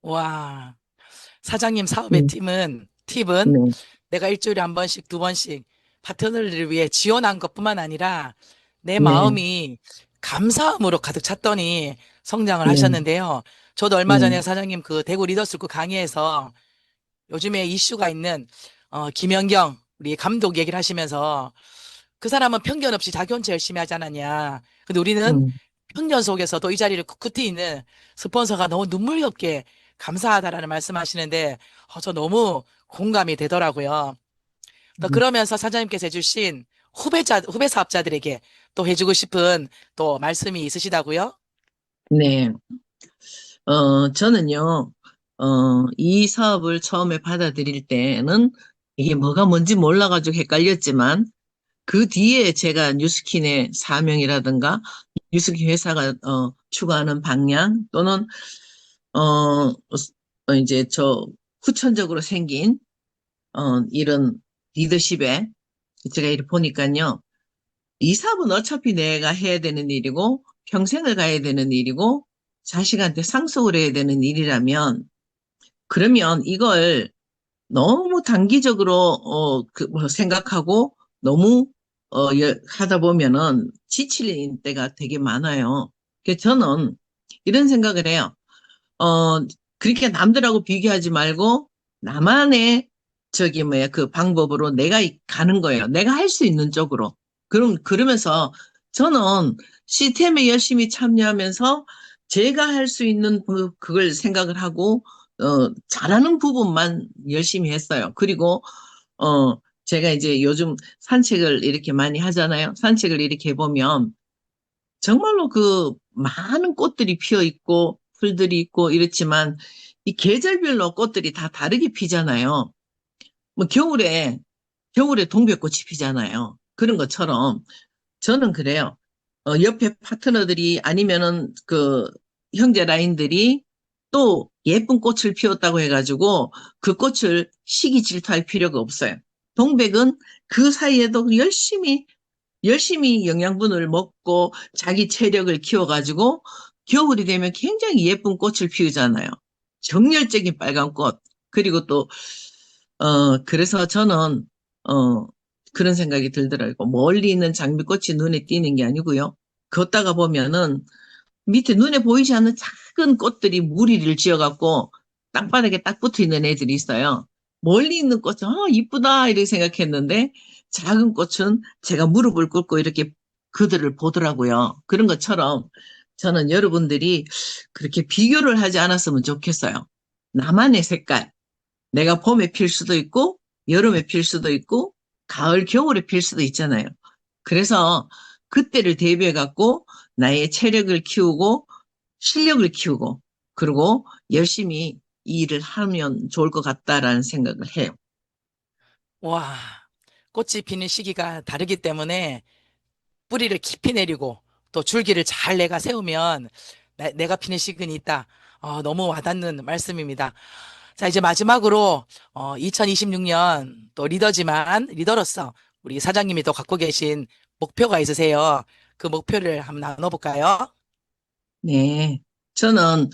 와, 사장님 사업의 네, 팁은 네, 내가 일주일에 한 번씩, 두 번씩 파트너를 위해 지원한 것뿐만 아니라 내 네, 마음이 감사함으로 가득 찼더니 성장을 네, 하셨는데요. 저도 얼마 네, 전에 사장님 그 대구 리더스쿨 강의에서 요즘에 이슈가 있는 김연경 우리 감독 얘기를 하시면서 그 사람은 편견 없이 자기 혼자 열심히 하지 않았냐. 근데 우리는 음, 편견 속에서도 이 자리를 꿋꿋이 있는 스폰서가 너무 눈물겹게 감사하다라는 말씀하시는데 저 너무 공감이 되더라고요. 또 그러면서 사장님께서 해주신 후배 사업자들에게 또 해주고 싶은 또 말씀이 있으시다고요? 네. 저는요, 이 사업을 처음에 받아들일 때는 이게 뭐가 뭔지 몰라가지고 헷갈렸지만, 그 뒤에 제가 뉴스킨의 사명이라든가, 뉴스킨 회사가, 추구하는 방향, 또는, 이제 후천적으로 생긴, 이런 리더십에 제가 이렇게 보니까요, 이 사업은 어차피 내가 해야 되는 일이고, 평생을 가야 되는 일이고, 자식한테 상속을 해야 되는 일이라면, 그러면 이걸 너무 단기적으로, 생각하고, 너무, 하다 보면은 지칠 때가 되게 많아요. 그래서 저는 이런 생각을 해요. 그렇게 남들하고 비교하지 말고, 나만의, 그 방법으로 내가 가는 거예요. 내가 할 수 있는 쪽으로. 그러면서 저는 시스템에 열심히 참여하면서 제가 할 수 있는 그걸 생각을 하고, 잘하는 부분만 열심히 했어요. 그리고, 제가 이제 요즘 산책을 이렇게 많이 하잖아요. 산책을 이렇게 해보면 정말로 그 많은 꽃들이 피어 있고, 풀들이 있고 이렇지만 이 계절별로 꽃들이 다 다르게 피잖아요. 뭐 겨울에 동백꽃이 피잖아요. 그런 것처럼 저는 그래요. 옆에 파트너들이 아니면은 그 형제 라인들이 또 예쁜 꽃을 피웠다고 해가지고 그 꽃을 시기 질투할 필요가 없어요. 동백은 그 사이에도 열심히 영양분을 먹고 자기 체력을 키워가지고 겨울이 되면 굉장히 예쁜 꽃을 피우잖아요. 정열적인 빨간 꽃. 그리고 또, 그래서 저는, 그런 생각이 들더라고요. 멀리 있는 장미꽃이 눈에 띄는 게 아니고요. 걷다가 보면은 밑에 눈에 보이지 않는 작은 꽃들이 무리를 지어갖고 땅바닥에 딱 붙어 있는 애들이 있어요. 멀리 있는 꽃은, 이쁘다, 이렇게 생각했는데 작은 꽃은 제가 무릎을 꿇고 이렇게 그들을 보더라고요. 그런 것처럼 저는 여러분들이 그렇게 비교를 하지 않았으면 좋겠어요. 나만의 색깔. 내가 봄에 필 수도 있고, 여름에 필 수도 있고, 가을, 겨울에 필 수도 있잖아요. 그래서 그때를 대비해 갖고 나의 체력을 키우고, 실력을 키우고, 그리고 열심히 이 일을 하면 좋을 것 같다라는 생각을 해요. 와, 꽃이 피는 시기가 다르기 때문에 뿌리를 깊이 내리고 또 줄기를 잘 내가 세우면 내가 피는 시간이 있다. 너무 와닿는 말씀입니다. 자, 이제 마지막으로 2026년 또 리더지만 리더로서 우리 사장님이 또 갖고 계신 목표가 있으세요. 그 목표를 한번 나눠볼까요? 네. 저는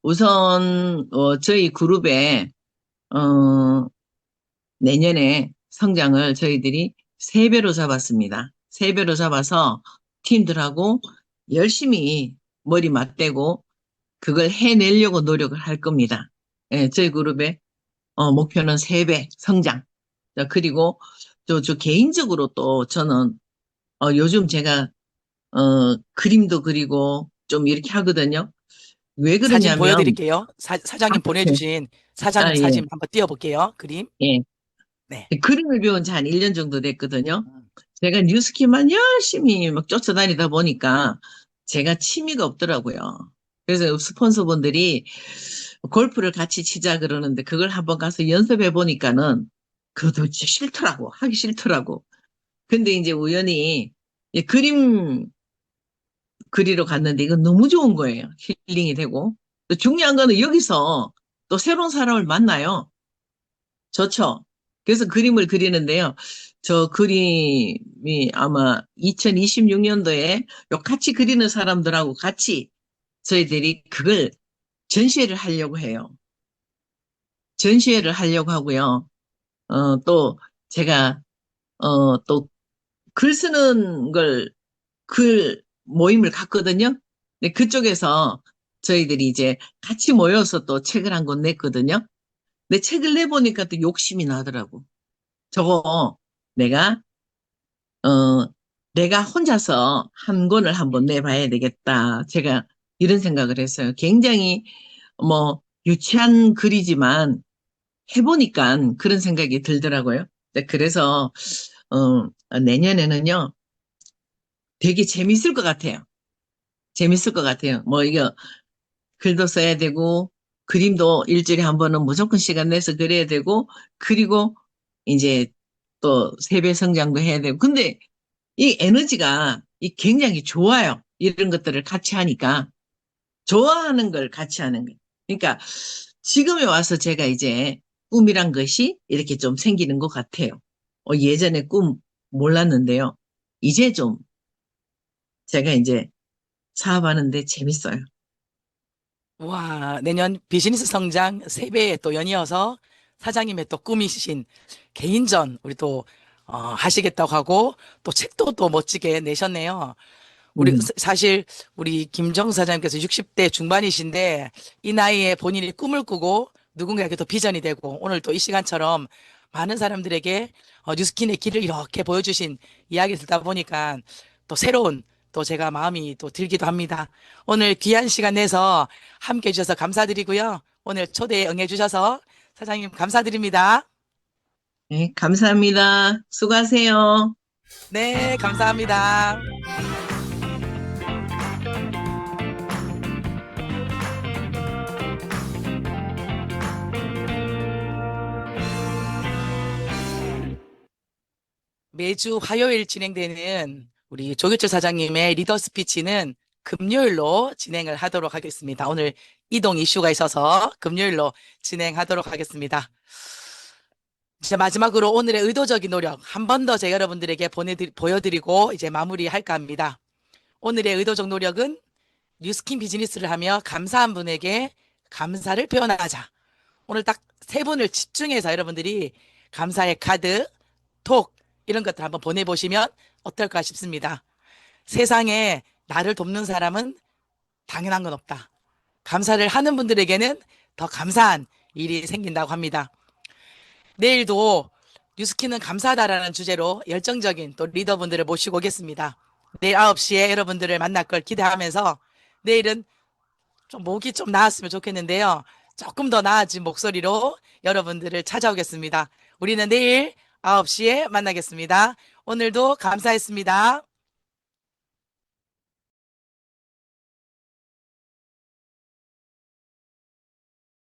우선, 저희 그룹에, 내년에 성장을 저희들이 3배로 잡았습니다. 3배로 잡아서 팀들하고 열심히 머리 맞대고 그걸 해내려고 노력을 할 겁니다. 예, 저희 그룹의 목표는 3배 성장. 자, 그리고 저 개인적으로 또 저는 요즘 제가 그림도 그리고 좀 이렇게 하거든요. 왜 사진 그러냐면 보여드릴게요. 사장님 보내주신 사장님 예, 사진 한번 띄워볼게요. 그림. 예. 네. 그림을 배운 지 한 1년 정도 됐거든요. 제가 뉴스키만 열심히 막 쫓아다니다 보니까 제가 취미가 없더라고요. 그래서 스폰서분들이 골프를 같이 치자 그러는데 그걸 한번 가서 연습해 보니까는 그것도 싫더라고. 하기 싫더라고. 근데 이제 우연히 그림 그리러 갔는데 이건 너무 좋은 거예요. 힐링이 되고. 또 중요한 거는 여기서 또 새로운 사람을 만나요. 좋죠. 그래서 그림을 그리는데요. 저 그림이 아마 2026년도에 요 같이 그리는 사람들하고 같이 저희들이 그걸 전시회를 하려고 해요. 전시회를 하려고 하고요. 또 제가 또 글 쓰는 글 모임을 갔거든요. 근데 그쪽에서 저희들이 이제 같이 모여서 또 책을 한 권 냈거든요. 근데 책을 내보니까 또 욕심이 나더라고. 저거 내가 내가 혼자서 한 권을 한번 내봐야 되겠다. 제가 이런 생각을 했어요. 굉장히 뭐 유치한 글이지만 해보니까 그런 생각이 들더라고요. 그래서 내년에는요 되게 재밌을 것 같아요. 재밌을 것 같아요. 뭐 이거 글도 써야 되고 그림도 일주일에 한 번은 무조건 시간 내서 그려야 되고 그리고 이제 또 3배 성장도 해야 되고 근데 이 에너지가 굉장히 좋아요. 이런 것들을 같이 하니까 좋아하는 걸 같이 하는 거예요. 그러니까 지금에 와서 제가 이제 꿈이란 것이 이렇게 좀 생기는 것 같아요. 예전에 꿈 몰랐는데요. 이제 좀 제가 이제 사업하는데 재밌어요. 와, 내년 비즈니스 성장 3배에 또 연이어서 사장님의 또 꿈이신 개인전 우리 또 하시겠다고 하고 또 책도 또 멋지게 내셨네요. 우리 사실 우리 김정 사장님께서 60대 중반이신데 이 나이에 본인이 꿈을 꾸고 누군가에게 또 비전이 되고 오늘 또 이 시간처럼 많은 사람들에게 뉴스킨의 길을 이렇게 보여주신 이야기를 듣다 보니까 또 새로운 또 제가 마음이 또 들기도 합니다. 오늘 귀한 시간 내서 함께 해주셔서 감사드리고요. 오늘 초대에 응해주셔서 사장님 감사드립니다. 네, 감사합니다. 수고하세요. 네, 감사합니다. 매주 화요일 진행되는 우리 조규철 사장님의 리더 스피치는 금요일로 진행을 하도록 하겠습니다. 오늘 이동 이슈가 있어서 금요일로 진행하도록 하겠습니다. 이제 마지막으로 오늘의 의도적인 노력 한 번 더 제가 여러분들에게 보여드리고 이제 마무리할까 합니다. 오늘의 의도적 노력은 뉴스킨 비즈니스를 하며 감사한 분에게 감사를 표현하자. 오늘 딱 3분을 집중해서 여러분들이 감사의 카드, 톡 이런 것들 한번 보내보시면 어떨까 싶습니다. 세상에 나를 돕는 사람은 당연한 건 없다. 감사를 하는 분들에게는 더 감사한 일이 생긴다고 합니다. 내일도 뉴스킨은 감사하다라는 주제로 열정적인 또 리더분들을 모시고 오겠습니다. 내일 9시에 여러분들을 만날 걸 기대하면서 내일은 좀 목이 좀 나았으면 좋겠는데요. 조금 더 나아진 목소리로 여러분들을 찾아오겠습니다. 우리는 내일 9시에 만나겠습니다. 오늘도 감사했습니다.